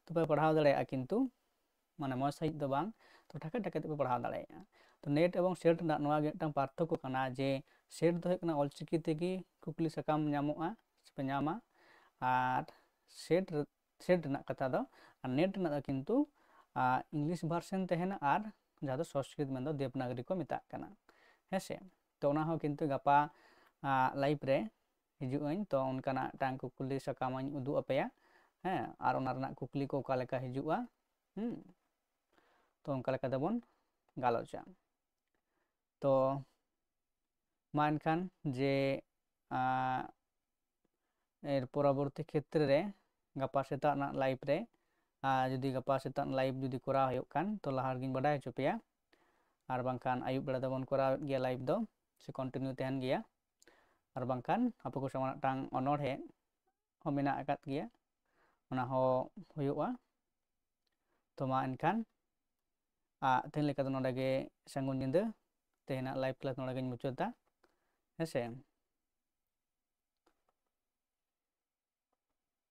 ᱛᱚᱯᱮ ᱯᱟᱲᱦᱟᱣ ᱫᱟᱲᱮᱭᱟᱜᱼᱟ ᱠᱤᱱᱛᱩ ᱢᱟᱱᱮ ᱢᱚᱡᱽ ᱥᱟᱺᱦᱤᱡ ᱫᱚ ᱵᱟᱝ ᱛᱚ ᱴᱷᱟᱠᱮ ᱴᱷᱟᱠᱮ ᱛᱮᱯᱮ ᱯᱟᱲᱦᱟᱣ ᱫᱟᱲᱮᱭᱟᱜᱼᱟ ᱛᱚ ᱱᱮᱴ ᱮᱵᱚᱝ ᱥᱮᱴ ᱨᱮᱱᱟᱜ ᱱᱚᱣᱟ ᱜᱮ ᱢᱤᱫᱴᱟᱝ ᱯᱟᱨᱛᱷᱚᱠᱠᱚ ᱠᱟᱱᱟ ᱡᱮ ᱥᱮᱴ ᱫᱚ ᱦᱩᱭᱩᱜ ᱠᱟᱱᱟ ᱚᱞᱪᱤᱠᱤ ᱛᱮᱜᱮ ᱠᱩᱠᱞᱤ ᱥᱟᱠᱟᱢ ᱧᱟᱢᱚᱜᱼᱟ ᱥᱮᱯᱮ ᱧᱟᱢᱟ ᱟᱨ ᱥᱮᱴ ᱨᱮᱱᱟᱜ ᱠᱟᱛᱷᱟ ᱫᱚ ᱟᱨ ᱱᱮᱴ ᱨᱮᱱᱟᱜ ᱫᱚ ᱠᱤᱱᱛᱩ ᱤᱝᱞᱤᱥ ᱵᱷᱟᱨᱥᱮᱱ ᱛᱟᱦᱮᱱᱟ ᱟᱨ ᱡᱟᱦᱟᱸ ᱫᱚ ᱥᱚᱝᱥᱠᱨᱤᱛ ᱢᱮᱱᱫᱚ ᱫᱮᱵᱽᱱᱟᱜᱚᱨᱤ ᱠᱚ ᱢᱮᱛᱟᱜ ᱠᱟᱱᱟ ᱦᱮᱸᱥᱮ ᱛᱚ ᱚᱱᱟ ᱦᱚᱸ ᱠᱤᱱᱛᱩ ᱜᱟᱯᱟ ᱞᱟᱭᱤᱵᱷ ᱨᱮ ᱦᱤᱡᱩᱜ ᱟᱹᱧ ᱛᱚ ᱚᱱᱠᱟᱱᱟᱜ ᱢᱤᱫᱴᱟᱝ ᱠᱩᱠᱞᱤ ᱥᱟᱠᱟᱢ ᱤᱧ ᱩᱫᱩᱜ ᱟᱯᱮᱭᱟ ᱦᱮᱸ ᱟᱨ ᱚᱱᱟ ᱨᱮᱱᱟᱜ ᱠᱩᱠᱞᱤ ᱠᱚ ᱚᱠᱟ ᱞᱮᱠᱟ ᱦᱤᱡᱩᱜᱼᱟ ᱛᱚ ᱚᱱᱠᱟ ᱞᱮᱠᱟ ᱛᱮᱵᱚᱱ ᱜᱟᱞᱚᱪᱟ ᱛᱚ ᱢᱟ ᱮᱱᱠᱷᱟᱱ ᱡᱮ এর পরবর্তী ক্ষেত্রে রে গাপা সেতাᱜ ᱨᱮᱱᱟᱜ ᱞᱟᱭᱤᱵᱷ ᱨᱮ ᱡᱩᱫᱤ ᱜᱟᱯᱟ ᱥᱮᱛᱟᱜ ᱞᱟᱭᱤᱵᱷ ᱡᱩᱫᱤ ᱠᱚᱨᱟᱣ ᱦᱩᱭᱩᱜ ᱠᱷᱟᱱ ᱛᱚ ᱞᱟᱦᱟ ᱨᱮᱜᱤᱧ ᱵᱟᱰᱟᱭ ᱦᱚᱪᱚ ᱯᱮᱭᱟ ᱟᱨ ᱵᱟᱝᱠᱷᱟᱱ ᱟᱹᱭᱩᱵ ᱵᱮᱲᱟ ᱫᱚᱵᱚᱱ ᱠᱚᱨᱟᱣᱮᱫ ᱜᱮᱭᱟ ᱞᱟᱭᱤᱵᱷ ᱫᱚ ᱥᱮ ᱠᱚᱱᱴᱤᱱᱤᱭᱩ ᱛᱟᱦᱮᱱ ᱜᱮᱭᱟ ᱟᱨ ᱵᱟᱝᱠᱷᱟन ᱟᱯᱮ ᱠᱚ ᱥᱟᱢᱟᱝ ᱢᱤᱫᱴᱟᱝ ᱚᱱᱚᱬᱦᱮ ᱦᱚᱸ ᱢᱮᱱᱟᱜ ᱟᱠᱟᱫ ᱜᱮᱭᱟ ᱚᱱᱟ ᱦᱚᱸ ᱦᱩᱭᱩᱜᱼᱟ ᱛᱚ ᱢᱟ ᱮᱱᱠᱷᱟᱱ ᱛᱮᱦᱮᱧ ᱞᱮᱠᱟ ᱫᱚ ᱱᱚᱰᱮ ᱜᱮ ᱥᱟᱹᱜᱩᱱ ᱧᱤᱫᱟᱹ ᱛᱮᱦᱮᱧᱟᱜ ᱞᱟᱭᱤᱵᱷ ᱠᱞᱟᱥ ᱱᱚᱰᱮ ᱜᱤᱧ ᱢᱩᱪᱟᱹᱫᱟ ᱦᱮᱸᱥᱮ